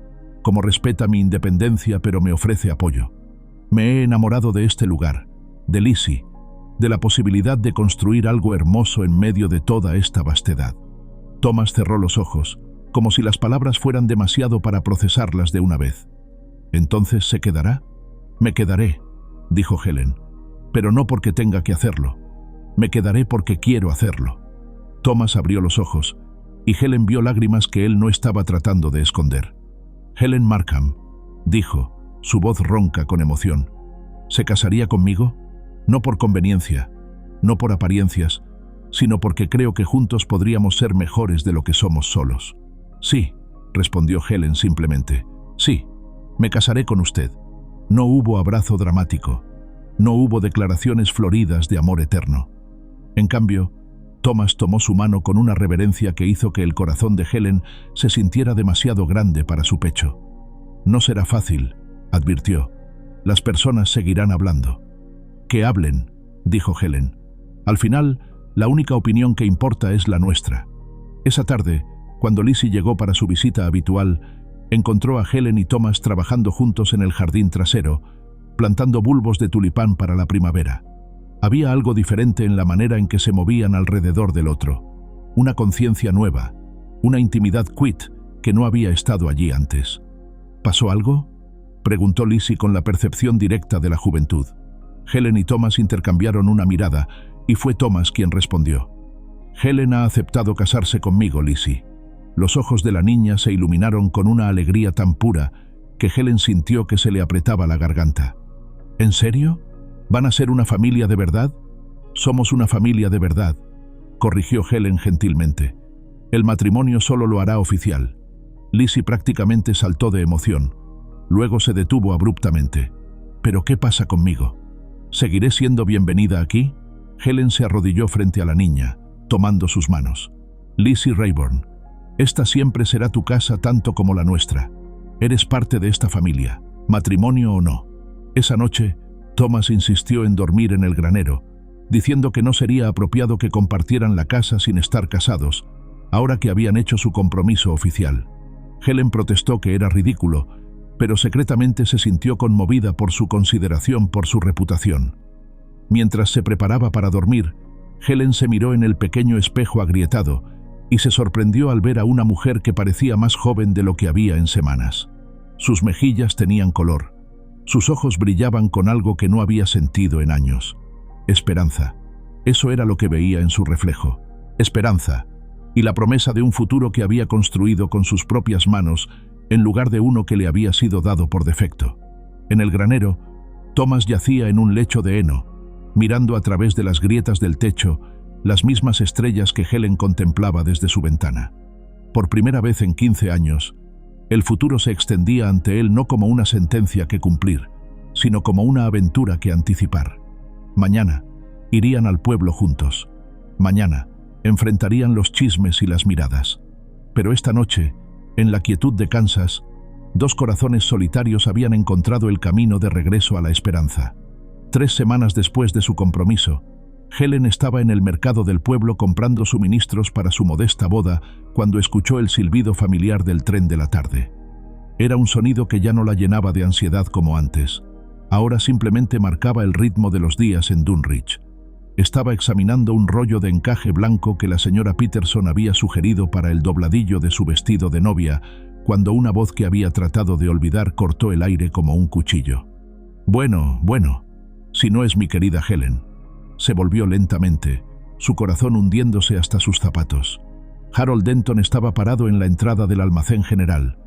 como respeta mi independencia pero me ofrece apoyo. Me he enamorado de este lugar, de Lizzie, de la posibilidad de construir algo hermoso en medio de toda esta vastedad. Thomas cerró los ojos, como si las palabras fueran demasiado para procesarlas de una vez. ¿Entonces se quedará? Me quedaré, dijo Helen, pero no porque tenga que hacerlo. Me quedaré porque quiero hacerlo. Thomas abrió los ojos, y Helen vio lágrimas que él no estaba tratando de esconder. Helen Markham, dijo, su voz ronca con emoción. ¿Se casaría conmigo? No por conveniencia, no por apariencias, sino porque creo que juntos podríamos ser mejores de lo que somos solos. Sí, respondió Helen simplemente. Sí, me casaré con usted. No hubo abrazo dramático, no hubo declaraciones floridas de amor eterno. En cambio, Thomas tomó su mano con una reverencia que hizo que el corazón de Helen se sintiera demasiado grande para su pecho. No será fácil, advirtió. Las personas seguirán hablando. Que hablen, dijo Helen. Al final, la única opinión que importa es la nuestra. Esa tarde, cuando Lizzie llegó para su visita habitual, encontró a Helen y Thomas trabajando juntos en el jardín trasero, plantando bulbos de tulipán para la primavera. Había algo diferente en la manera en que se movían alrededor del otro, una conciencia nueva, una intimidad que no había estado allí antes. ¿Pasó algo?, preguntó Lizzie con la percepción directa de la juventud. Helen y Thomas intercambiaron una mirada, y fue Thomas quien respondió. Helen ha aceptado casarse conmigo, Lizzie. Los ojos de la niña se iluminaron con una alegría tan pura que Helen sintió que se le apretaba la garganta. ¿En serio? ¿Van a ser una familia de verdad? Somos una familia de verdad, corrigió Helen gentilmente. El matrimonio solo lo hará oficial. Lizzie prácticamente saltó de emoción. Luego se detuvo abruptamente. ¿Pero qué pasa conmigo? ¿Seguiré siendo bienvenida aquí? Helen se arrodilló frente a la niña, tomando sus manos. Lizzie Rayburn, esta siempre será tu casa tanto como la nuestra. Eres parte de esta familia, matrimonio o no. Esa noche, Thomas insistió en dormir en el granero, diciendo que no sería apropiado que compartieran la casa sin estar casados, ahora que habían hecho su compromiso oficial. Helen protestó que era ridículo, pero secretamente se sintió conmovida por su consideración por su reputación. Mientras se preparaba para dormir, Helen se miró en el pequeño espejo agrietado y se sorprendió al ver a una mujer que parecía más joven de lo que había en semanas. Sus mejillas tenían color. Sus ojos brillaban con algo que no había sentido en años. Esperanza. Eso era lo que veía en su reflejo. Esperanza. Y la promesa de un futuro que había construido con sus propias manos en lugar de uno que le había sido dado por defecto. En el granero, Thomas yacía en un lecho de heno, mirando a través de las grietas del techo las mismas estrellas que Helen contemplaba desde su ventana. Por primera vez en 15 años, el futuro se extendía ante él no como una sentencia que cumplir, sino como una aventura que anticipar. Mañana, irían al pueblo juntos. Mañana, enfrentarían los chismes y las miradas. Pero esta noche, en la quietud de Kansas, dos corazones solitarios habían encontrado el camino de regreso a la esperanza. 3 semanas después de su compromiso, Helen estaba en el mercado del pueblo comprando suministros para su modesta boda cuando escuchó el silbido familiar del tren de la tarde. Era un sonido que ya no la llenaba de ansiedad como antes. Ahora simplemente marcaba el ritmo de los días en Dunwich. Estaba examinando un rollo de encaje blanco que la señora Peterson había sugerido para el dobladillo de su vestido de novia, cuando una voz que había tratado de olvidar cortó el aire como un cuchillo. Bueno, si no es mi querida Helen. Se volvió lentamente, su corazón hundiéndose hasta sus zapatos. Harold Denton estaba parado en la entrada del almacén general,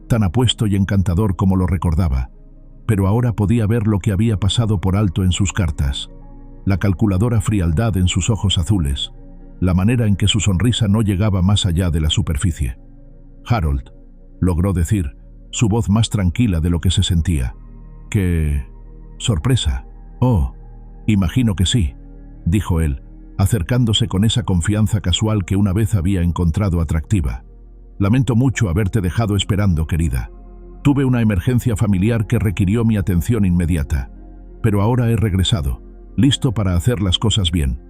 tan apuesto y encantador como lo recordaba, pero ahora podía ver lo que había pasado por alto en sus cartas. La calculadora frialdad en sus ojos azules, la manera en que su sonrisa no llegaba más allá de la superficie. Harold, logró decir, su voz más tranquila de lo que se sentía. ¿Qué sorpresa? Oh, imagino que sí, dijo él, acercándose con esa confianza casual que una vez había encontrado atractiva. Lamento mucho haberte dejado esperando, querida. Tuve una emergencia familiar que requirió mi atención inmediata, pero ahora he regresado, listo para hacer las cosas bien.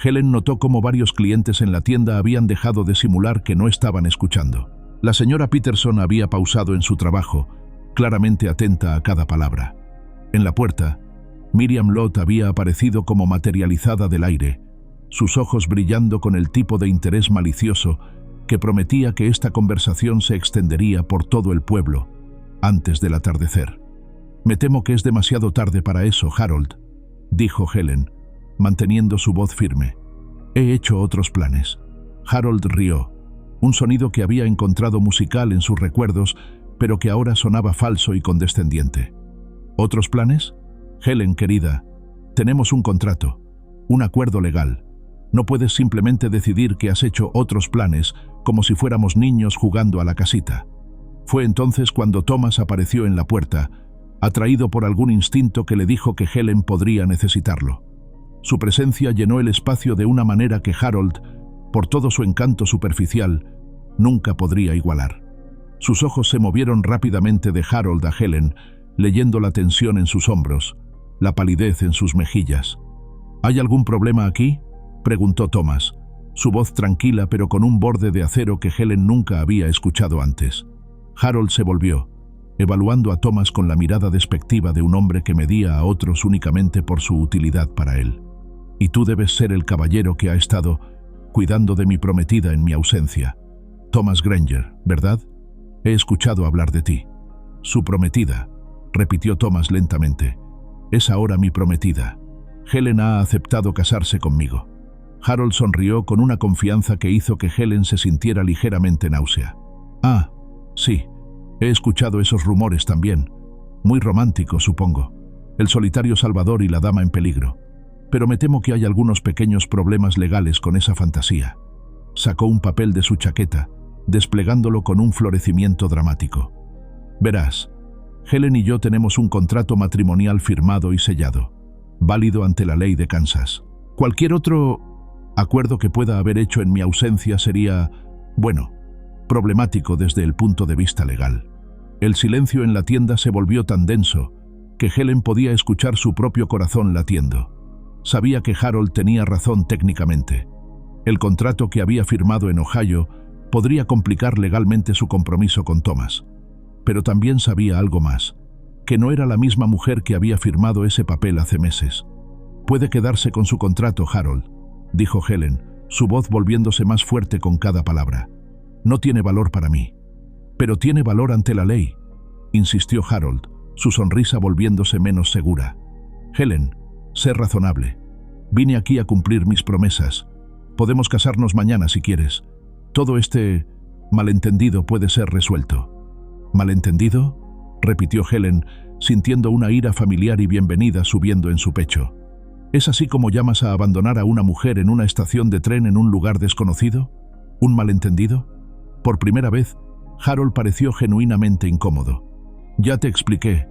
Helen notó cómo varios clientes en la tienda habían dejado de simular que no estaban escuchando. La señora Peterson había pausado en su trabajo, claramente atenta a cada palabra. En la puerta, Miriam Lott había aparecido como materializada del aire, sus ojos brillando con el tipo de interés malicioso que prometía que esta conversación se extendería por todo el pueblo antes del atardecer. «Me temo que es demasiado tarde para eso, Harold», dijo Helen, manteniendo su voz firme. «He hecho otros planes». Harold rió, un sonido que había encontrado musical en sus recuerdos, pero que ahora sonaba falso y condescendiente. «¿Otros planes? Helen, querida, tenemos un contrato, un acuerdo legal. No puedes simplemente decidir que has hecho otros planes como si fuéramos niños jugando a la casita». Fue entonces cuando Thomas apareció en la puerta, atraído por algún instinto que le dijo que Helen podría necesitarlo. Su presencia llenó el espacio de una manera que Harold, por todo su encanto superficial, nunca podría igualar. Sus ojos se movieron rápidamente de Harold a Helen, leyendo la tensión en sus hombros, la palidez en sus mejillas. «¿Hay algún problema aquí?», preguntó Thomas, su voz tranquila pero con un borde de acero que Helen nunca había escuchado antes. Harold se volvió, evaluando a Thomas con la mirada despectiva de un hombre que medía a otros únicamente por su utilidad para él. «Y tú debes ser el caballero que ha estado cuidando de mi prometida en mi ausencia. Thomas Granger, ¿verdad? He escuchado hablar de ti». «Su prometida», repitió Thomas lentamente. «Es ahora mi prometida. Helen ha aceptado casarse conmigo». Harold sonrió con una confianza que hizo que Helen se sintiera ligeramente náusea. «Ah, sí, he escuchado esos rumores también. Muy romántico, supongo. El solitario Salvador y la dama en peligro. Pero me temo que hay algunos pequeños problemas legales con esa fantasía». Sacó un papel de su chaqueta, desplegándolo con un florecimiento dramático. «Verás, Helen y yo tenemos un contrato matrimonial firmado y sellado, válido ante la ley de Kansas. Cualquier otro acuerdo que pueda haber hecho en mi ausencia sería, bueno, problemático desde el punto de vista legal». El silencio en la tienda se volvió tan denso que Helen podía escuchar su propio corazón latiendo. Sabía que Harold tenía razón técnicamente. El contrato que había firmado en Ohio podría complicar legalmente su compromiso con Thomas. Pero también sabía algo más, que no era la misma mujer que había firmado ese papel hace meses. «Puede quedarse con su contrato, Harold», dijo Helen, su voz volviéndose más fuerte con cada palabra. «No tiene valor para mí». «Pero tiene valor ante la ley», insistió Harold, su sonrisa volviéndose menos segura. «Helen, sé razonable. Vine aquí a cumplir mis promesas. Podemos casarnos mañana si quieres. Todo este malentendido puede ser resuelto». «¿Malentendido?», repitió Helen, sintiendo una ira familiar y bienvenida subiendo en su pecho. «¿Es así como llamas a abandonar a una mujer en una estación de tren en un lugar desconocido? ¿Un malentendido?». Por primera vez, Harold pareció genuinamente incómodo. «Ya te expliqué.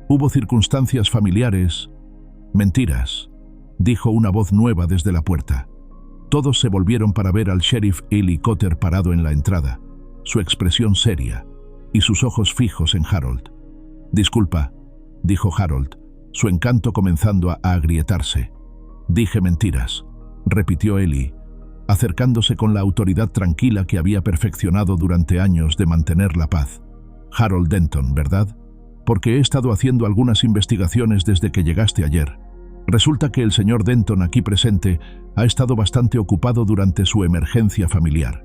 Hubo circunstancias familiares». «Mentiras», dijo una voz nueva desde la puerta. Todos se volvieron para ver al sheriff Ely Cotter parado en la entrada, su expresión seria y sus ojos fijos en Harold. «Disculpa», dijo Harold, su encanto comenzando a agrietarse. «Dije mentiras», repitió Ellie, acercándose con la autoridad tranquila que había perfeccionado durante años de mantener la paz. «Harold Denton, ¿verdad? Porque he estado haciendo algunas investigaciones desde que llegaste ayer. Resulta que el señor Denton aquí presente ha estado bastante ocupado durante su emergencia familiar.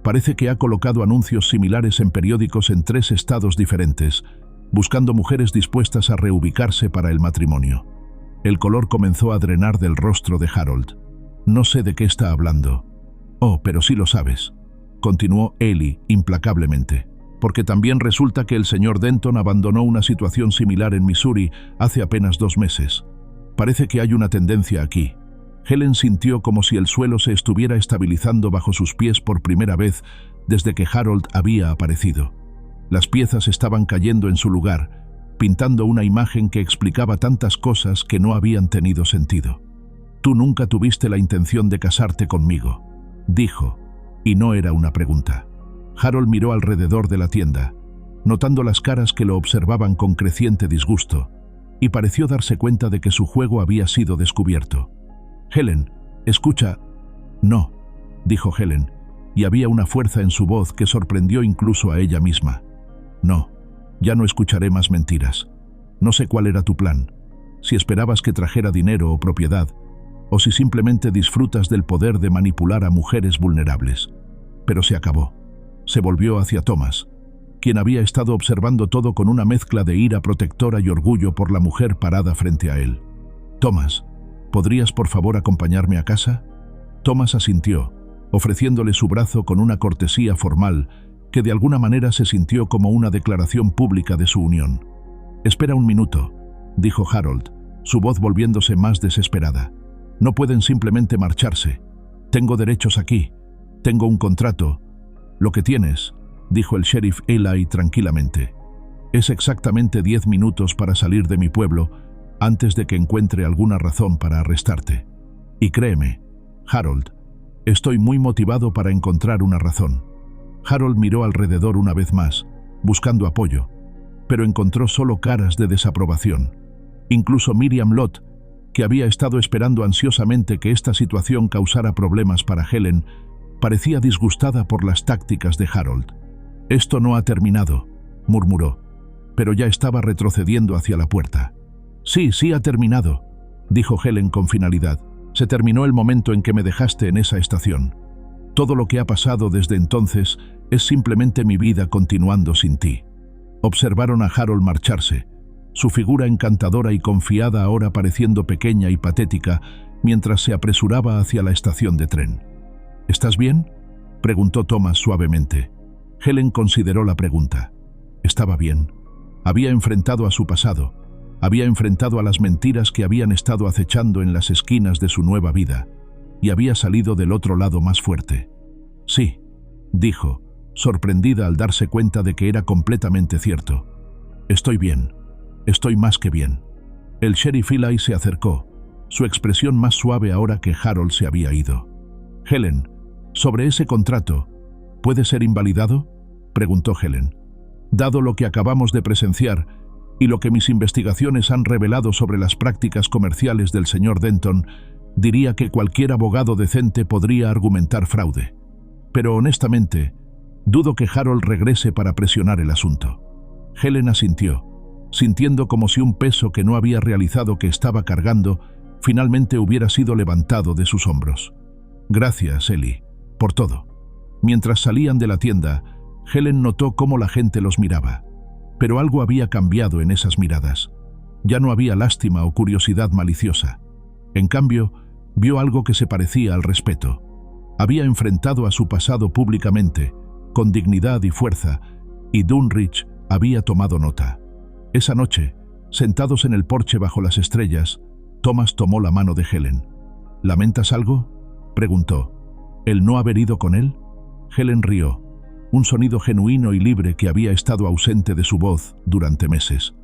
Parece que ha colocado anuncios similares en periódicos en 3 estados diferentes, buscando mujeres dispuestas a reubicarse para el matrimonio». El color comenzó a drenar del rostro de Harold. «No sé de qué está hablando». «Oh, pero sí lo sabes», continuó Ellie implacablemente, «porque también resulta que el señor Denton abandonó una situación similar en Missouri hace apenas 2 meses. Parece que hay una tendencia aquí». Helen sintió como si el suelo se estuviera estabilizando bajo sus pies por primera vez desde que Harold había aparecido. Las piezas estaban cayendo en su lugar, pintando una imagen que explicaba tantas cosas que no habían tenido sentido. «Tú nunca tuviste la intención de casarte conmigo», dijo, y no era una pregunta. Harold miró alrededor de la tienda, notando las caras que lo observaban con creciente disgusto, y pareció darse cuenta de que su juego había sido descubierto. «Helen, escucha». «No», dijo Helen, y había una fuerza en su voz que sorprendió incluso a ella misma. «No, ya no escucharé más mentiras. No sé cuál era tu plan, si esperabas que trajera dinero o propiedad, o si simplemente disfrutas del poder de manipular a mujeres vulnerables. Pero se acabó». Se volvió hacia Thomas, quien había estado observando todo con una mezcla de ira protectora y orgullo por la mujer parada frente a él. «Thomas, ¿podrías por favor acompañarme a casa?». Thomas asintió, ofreciéndole su brazo con una cortesía formal que de alguna manera se sintió como una declaración pública de su unión. «Espera un minuto», dijo Harold, su voz volviéndose más desesperada. «No pueden simplemente marcharse. Tengo derechos aquí. Tengo un contrato». «Lo que tienes», dijo el sheriff Eli tranquilamente, «es exactamente 10 minutos para salir de mi pueblo antes de que encuentre alguna razón para arrestarte. Y créeme, Harold, estoy muy motivado para encontrar una razón». Harold miró alrededor una vez más, buscando apoyo, pero encontró solo caras de desaprobación. Incluso Miriam Lott, que había estado esperando ansiosamente que esta situación causara problemas para Helen, parecía disgustada por las tácticas de Harold. «Esto no ha terminado», murmuró, pero ya estaba retrocediendo hacia la puerta. «Sí, sí ha terminado», dijo Helen con finalidad. «Se terminó el momento en que me dejaste en esa estación. Todo lo que ha pasado desde entonces es simplemente mi vida continuando sin ti». Observaron a Harold marcharse, su figura encantadora y confiada ahora pareciendo pequeña y patética mientras se apresuraba hacia la estación de tren. «¿Estás bien?», preguntó Thomas suavemente. Helen consideró la pregunta. Estaba bien. Había enfrentado a su pasado, había enfrentado a las mentiras que habían estado acechando en las esquinas de su nueva vida, y había salido del otro lado más fuerte. «Sí», dijo, sorprendida al darse cuenta de que era completamente cierto. «Estoy bien. Estoy más que bien». El sheriff Eli se acercó, su expresión más suave ahora que Harold se había ido. «Helen, sobre ese contrato, ¿puede ser invalidado?», preguntó Helen. «Dado lo que acabamos de presenciar y lo que mis investigaciones han revelado sobre las prácticas comerciales del señor Denton, diría que cualquier abogado decente podría argumentar fraude. Pero honestamente, dudo que Harold regrese para presionar el asunto». Helen asintió, sintiendo como si un peso que no había realizado que estaba cargando finalmente hubiera sido levantado de sus hombros. «Gracias, Ellie, por todo». Mientras salían de la tienda, Helen notó cómo la gente los miraba. Pero algo había cambiado en esas miradas. Ya no había lástima o curiosidad maliciosa. En cambio, vio algo que se parecía al respeto. Había enfrentado a su pasado públicamente, con dignidad y fuerza, y Dunrich había tomado nota. Esa noche, sentados en el porche bajo las estrellas, Thomas tomó la mano de Helen. «¿Lamentas algo?», preguntó. «¿El no haber ido con él?». Helen rió, un sonido genuino y libre que había estado ausente de su voz durante meses.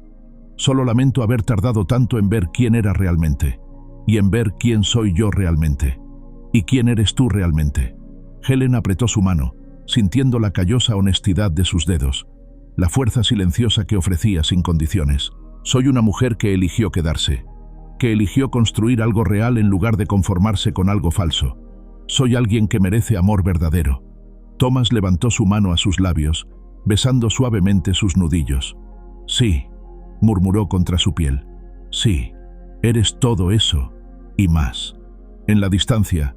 «Solo lamento haber tardado tanto en ver quién era realmente, y en ver quién soy yo realmente. ¿Y quién eres tú realmente?». Helen apretó su mano, sintiendo la callosa honestidad de sus dedos, la fuerza silenciosa que ofrecía sin condiciones. Soy una mujer que eligió quedarse, que eligió construir algo real en lugar de conformarse con algo falso. Soy alguien que merece amor verdadero. Thomas levantó su mano a sus labios, besando suavemente sus nudillos. Sí, murmuró contra su piel. Sí, eres todo eso y más. En la distancia,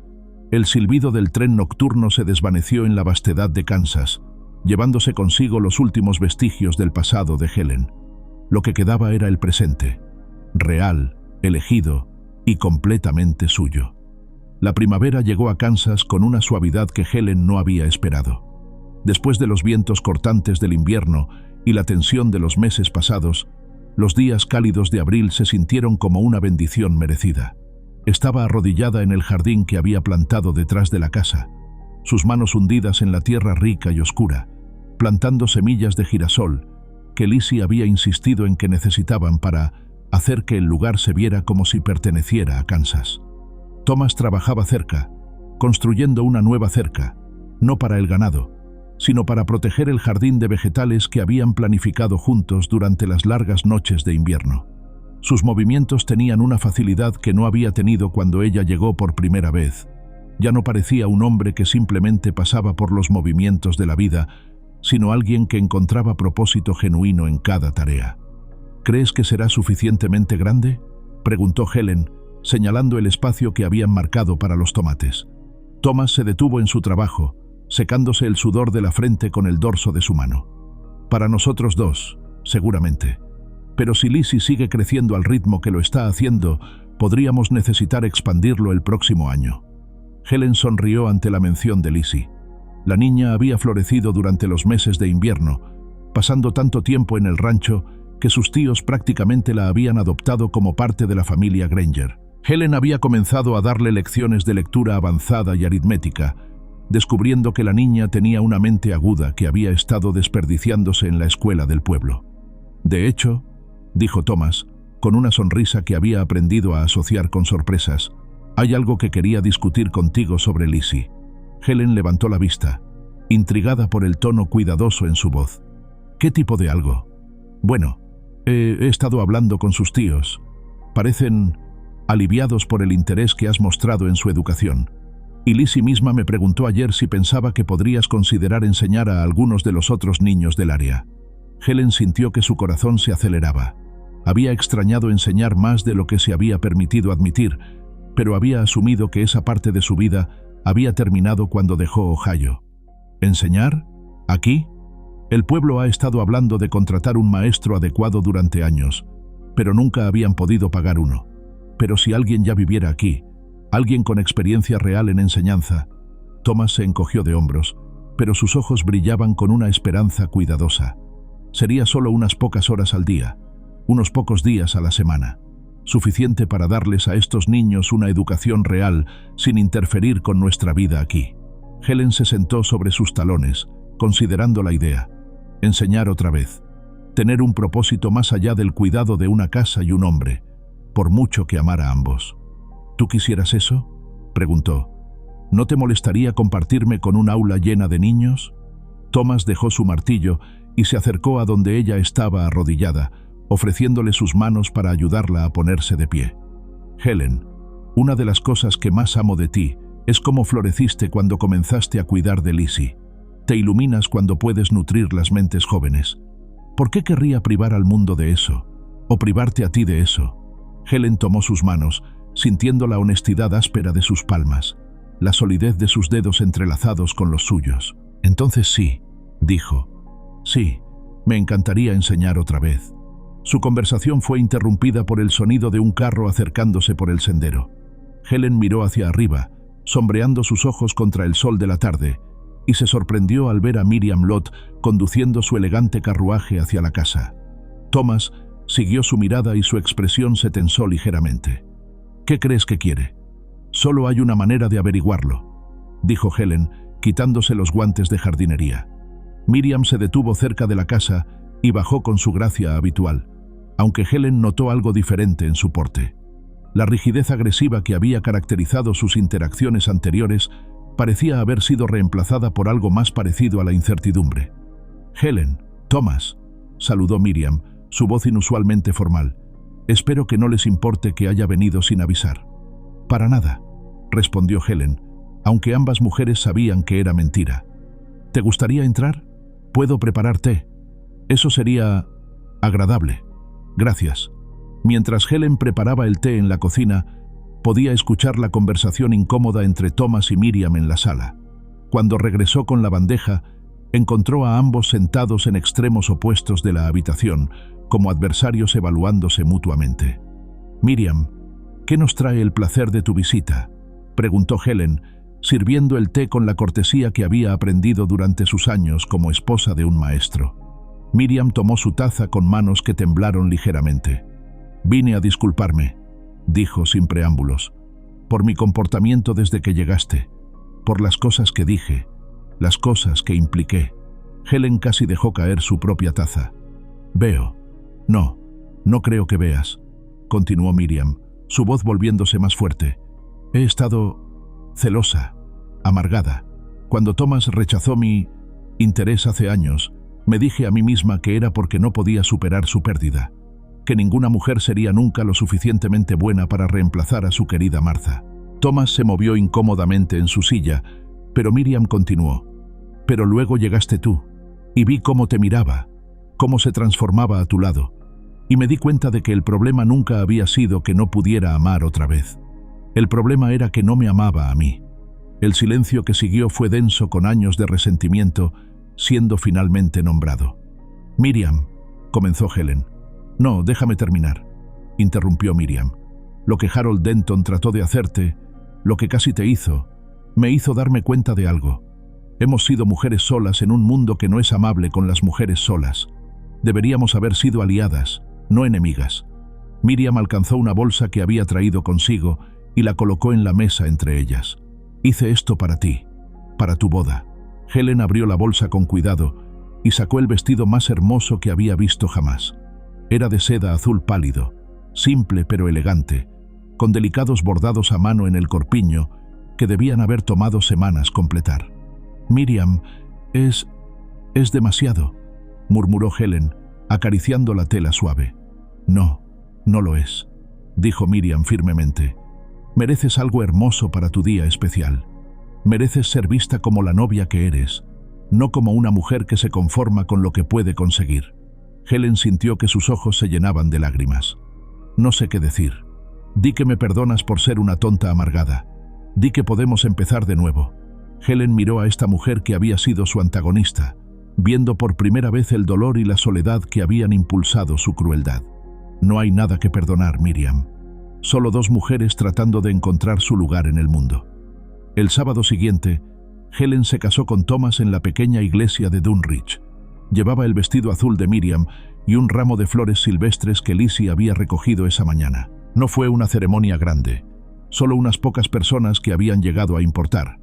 el silbido del tren nocturno se desvaneció en la vastedad de Kansas, llevándose consigo los últimos vestigios del pasado de Helen. Lo que quedaba era el presente, real, elegido y completamente suyo. La primavera llegó a Kansas con una suavidad que Helen no había esperado. Después de los vientos cortantes del invierno y la tensión de los meses pasados, los días cálidos de abril se sintieron como una bendición merecida. Estaba arrodillada en el jardín que había plantado detrás de la casa, sus manos hundidas en la tierra rica y oscura, plantando semillas de girasol que Lizzie había insistido en que necesitaban para hacer que el lugar se viera como si perteneciera a Kansas. Thomas trabajaba cerca, construyendo una nueva cerca, no para el ganado, sino para proteger el jardín de vegetales que habían planificado juntos durante las largas noches de invierno. Sus movimientos tenían una facilidad que no había tenido cuando ella llegó por primera vez. Ya no parecía un hombre que simplemente pasaba por los movimientos de la vida, sino alguien que encontraba propósito genuino en cada tarea. ¿Crees que será suficientemente grande?, preguntó Helen, señalando el espacio que habían marcado para los tomates. Thomas se detuvo en su trabajo, secándose el sudor de la frente con el dorso de su mano. Para nosotros dos, seguramente. Pero si Lizzie sigue creciendo al ritmo que lo está haciendo, podríamos necesitar expandirlo el próximo año. Helen sonrió ante la mención de Lizzie. La niña había florecido durante los meses de invierno, pasando tanto tiempo en el rancho que sus tíos prácticamente la habían adoptado como parte de la familia Granger. Helen había comenzado a darle lecciones de lectura avanzada y aritmética, descubriendo que la niña tenía una mente aguda que había estado desperdiciándose en la escuela del pueblo. De hecho, dijo Thomas, con una sonrisa que había aprendido a asociar con sorpresas, hay algo que quería discutir contigo sobre Lizzie. Helen levantó la vista, intrigada por el tono cuidadoso en su voz. ¿Qué tipo de algo? Bueno, he estado hablando con sus tíos. Parecen aliviados por el interés que has mostrado en su educación. Y Lizzie misma me preguntó ayer si pensaba que podrías considerar enseñar a algunos de los otros niños del área. Helen sintió que su corazón se aceleraba. Había extrañado enseñar más de lo que se había permitido admitir, pero había asumido que esa parte de su vida había terminado cuando dejó Ohio. ¿Enseñar? ¿Aquí? El pueblo ha estado hablando de contratar un maestro adecuado durante años, pero nunca habían podido pagar uno. Pero si alguien ya viviera aquí, alguien con experiencia real en enseñanza. Thomas se encogió de hombros, pero sus ojos brillaban con una esperanza cuidadosa. Sería solo unas pocas horas al día, unos pocos días a la semana, suficiente para darles a estos niños una educación real sin interferir con nuestra vida aquí. Helen se sentó sobre sus talones, considerando la idea. Enseñar otra vez. Tener un propósito más allá del cuidado de una casa y un hombre, por mucho que amara a ambos. ¿Tú quisieras eso?, preguntó. ¿No te molestaría compartirme con un aula llena de niños? Thomas dejó su martillo y se acercó a donde ella estaba arrodillada, ofreciéndole sus manos para ayudarla a ponerse de pie. Helen, una de las cosas que más amo de ti es cómo floreciste cuando comenzaste a cuidar de Lizzie. Te iluminas cuando puedes nutrir las mentes jóvenes. ¿Por qué querría privar al mundo de eso? ¿O privarte a ti de eso? Helen tomó sus manos, sintiendo la honestidad áspera de sus palmas, la solidez de sus dedos entrelazados con los suyos. Entonces sí, dijo. Sí, me encantaría enseñar otra vez. Su conversación fue interrumpida por el sonido de un carro acercándose por el sendero. Helen miró hacia arriba, sombreando sus ojos contra el sol de la tarde, y se sorprendió al ver a Miriam Lott conduciendo su elegante carruaje hacia la casa. Thomas siguió su mirada y su expresión se tensó ligeramente. ¿Qué crees que quiere? Solo hay una manera de averiguarlo, dijo Helen, quitándose los guantes de jardinería. Miriam se detuvo cerca de la casa y bajó con su gracia habitual, aunque Helen notó algo diferente en su porte. La rigidez agresiva que había caracterizado sus interacciones anteriores parecía haber sido reemplazada por algo más parecido a la incertidumbre. «Helen, Thomas», saludó Miriam, su voz inusualmente formal. «Espero que no les importe que haya venido sin avisar». «Para nada», respondió Helen, aunque ambas mujeres sabían que era mentira. «¿Te gustaría entrar? Puedo preparar té. Eso sería agradable. Gracias». Mientras Helen preparaba el té en la cocina, podía escuchar la conversación incómoda entre Thomas y Miriam en la sala. Cuando regresó con la bandeja, encontró a ambos sentados en extremos opuestos de la habitación, como adversarios evaluándose mutuamente. «Miriam, ¿qué nos trae el placer de tu visita?», preguntó Helen, sirviendo el té con la cortesía que había aprendido durante sus años como esposa de un maestro. Miriam tomó su taza con manos que temblaron ligeramente. «Vine a disculparme», dijo sin preámbulos, «por mi comportamiento desde que llegaste, por las cosas que dije, las cosas que impliqué». Helen casi dejó caer su propia taza. «Veo. No creo que veas», continuó Miriam, su voz volviéndose más fuerte. «He estado celosa, amargada. Cuando Thomas rechazó mi interés hace años, me dije a mí misma que era porque no podía superar su pérdida, que ninguna mujer sería nunca lo suficientemente buena para reemplazar a su querida Martha». Thomas se movió incómodamente en su silla, pero Miriam continuó. «Pero luego llegaste tú, y vi cómo te miraba, cómo se transformaba a tu lado, y me di cuenta de que el problema nunca había sido que no pudiera amar otra vez. El problema era que no me amaba a mí». El silencio que siguió fue denso con años de resentimiento, siendo finalmente nombrado. «Miriam», comenzó Helen. «No, déjame terminar», interrumpió Miriam. «Lo que Harold Denton trató de hacerte, lo que casi te hizo, me hizo darme cuenta de algo. Hemos sido mujeres solas en un mundo que no es amable con las mujeres solas. Deberíamos haber sido aliadas, no enemigas». Miriam alcanzó una bolsa que había traído consigo y la colocó en la mesa entre ellas. «Hice esto para ti, para tu boda». Helen abrió la bolsa con cuidado y sacó el vestido más hermoso que había visto jamás. Era de seda azul pálido, simple pero elegante, con delicados bordados a mano en el corpiño que debían haber tomado semanas completar. «Miriam, es demasiado», murmuró Helen, acariciando la tela suave. «No lo es», dijo Miriam firmemente. «Mereces algo hermoso para tu día especial. Mereces ser vista como la novia que eres, no como una mujer que se conforma con lo que puede conseguir». Helen sintió que sus ojos se llenaban de lágrimas. «No sé qué decir. Di que me perdonas por ser una tonta amargada. Di que podemos empezar de nuevo». Helen miró a esta mujer que había sido su antagonista, viendo por primera vez el dolor y la soledad que habían impulsado su crueldad. «No hay nada que perdonar, Miriam. Solo dos mujeres tratando de encontrar su lugar en el mundo». El sábado siguiente, Helen se casó con Thomas en la pequeña iglesia de Dunwich. Llevaba el vestido azul de Miriam y un ramo de flores silvestres que Lizzie había recogido esa mañana. No fue una ceremonia grande, solo unas pocas personas que habían llegado a importar.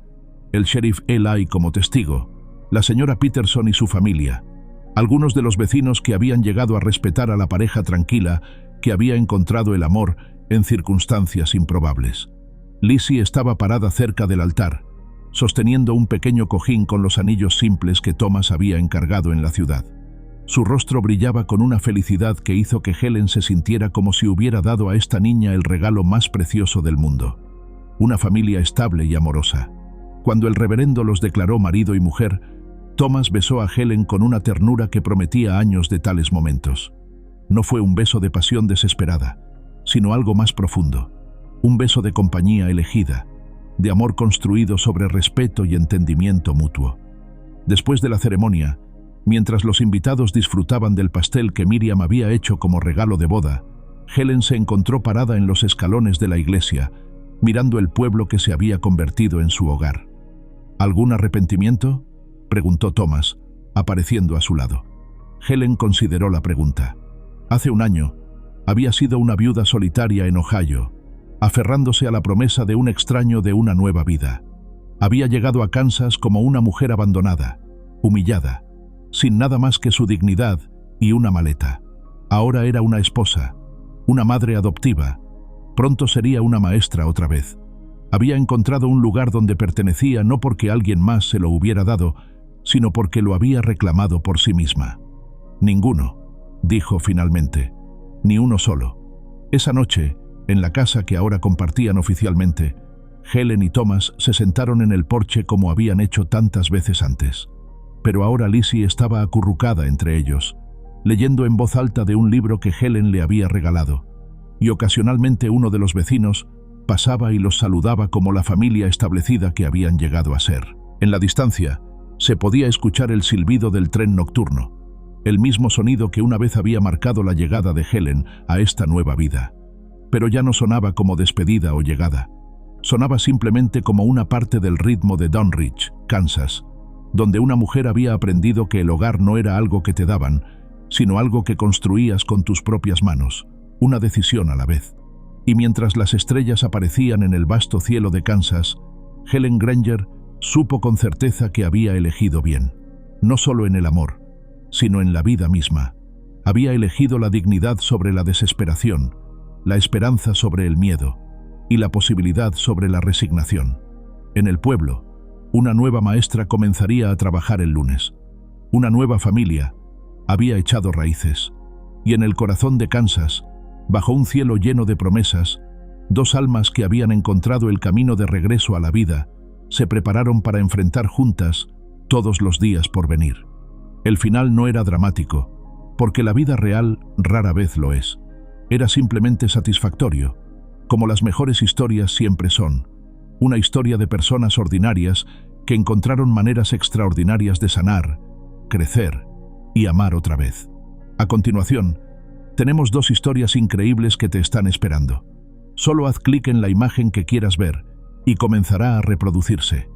El sheriff Eli como testigo, la señora Peterson y su familia, algunos de los vecinos que habían llegado a respetar a la pareja tranquila que había encontrado el amor en circunstancias improbables. Lizzie estaba parada cerca del altar, sosteniendo un pequeño cojín con los anillos simples que Thomas había encargado en la ciudad. Su rostro brillaba con una felicidad que hizo que Helen se sintiera como si hubiera dado a esta niña el regalo más precioso del mundo, una familia estable y amorosa. Cuando el reverendo los declaró marido y mujer, Thomas besó a Helen con una ternura que prometía años de tales momentos. No fue un beso de pasión desesperada, sino algo más profundo, un beso de compañía elegida, de amor construido sobre respeto y entendimiento mutuo. Después de la ceremonia, mientras los invitados disfrutaban del pastel que Miriam había hecho como regalo de boda, Helen se encontró parada en los escalones de la iglesia, mirando el pueblo que se había convertido en su hogar. «¿Algún arrepentimiento?», preguntó Thomas, apareciendo a su lado. Helen consideró la pregunta. Hace un año, había sido una viuda solitaria en Ohio, aferrándose a la promesa de un extraño de una nueva vida. Había llegado a Kansas como una mujer abandonada, humillada, sin nada más que su dignidad y una maleta. Ahora era una esposa, una madre adoptiva. Pronto sería una maestra otra vez. Había encontrado un lugar donde pertenecía no porque alguien más se lo hubiera dado, sino porque lo había reclamado por sí misma. Ninguno, dijo finalmente, ni uno solo. Esa noche, en la casa que ahora compartían oficialmente, Helen y Thomas se sentaron en el porche como habían hecho tantas veces antes. Pero ahora Lizzie estaba acurrucada entre ellos, leyendo en voz alta de un libro que Helen le había regalado, y ocasionalmente uno de los vecinos pasaba y los saludaba como la familia establecida que habían llegado a ser. En la distancia, se podía escuchar el silbido del tren nocturno, el mismo sonido que una vez había marcado la llegada de Helen a esta nueva vida. Pero ya no sonaba como despedida o llegada. Sonaba simplemente como una parte del ritmo de Dunridge, Kansas, donde una mujer había aprendido que el hogar no era algo que te daban, sino algo que construías con tus propias manos, una decisión a la vez. Y mientras las estrellas aparecían en el vasto cielo de Kansas, Helen Granger supo con certeza que había elegido bien, no solo en el amor, sino en la vida misma. Había elegido la dignidad sobre la desesperación, la esperanza sobre el miedo y la posibilidad sobre la resignación. En el pueblo, una nueva maestra comenzaría a trabajar el lunes. Una nueva familia había echado raíces. Y en el corazón de Kansas, bajo un cielo lleno de promesas, dos almas que habían encontrado el camino de regreso a la vida se prepararon para enfrentar juntas todos los días por venir. El final no era dramático, porque la vida real rara vez lo es. Era simplemente satisfactorio, como las mejores historias siempre son. Una historia de personas ordinarias que encontraron maneras extraordinarias de sanar, crecer y amar otra vez. A continuación, tenemos dos historias increíbles que te están esperando. Solo haz clic en la imagen que quieras ver y comenzará a reproducirse.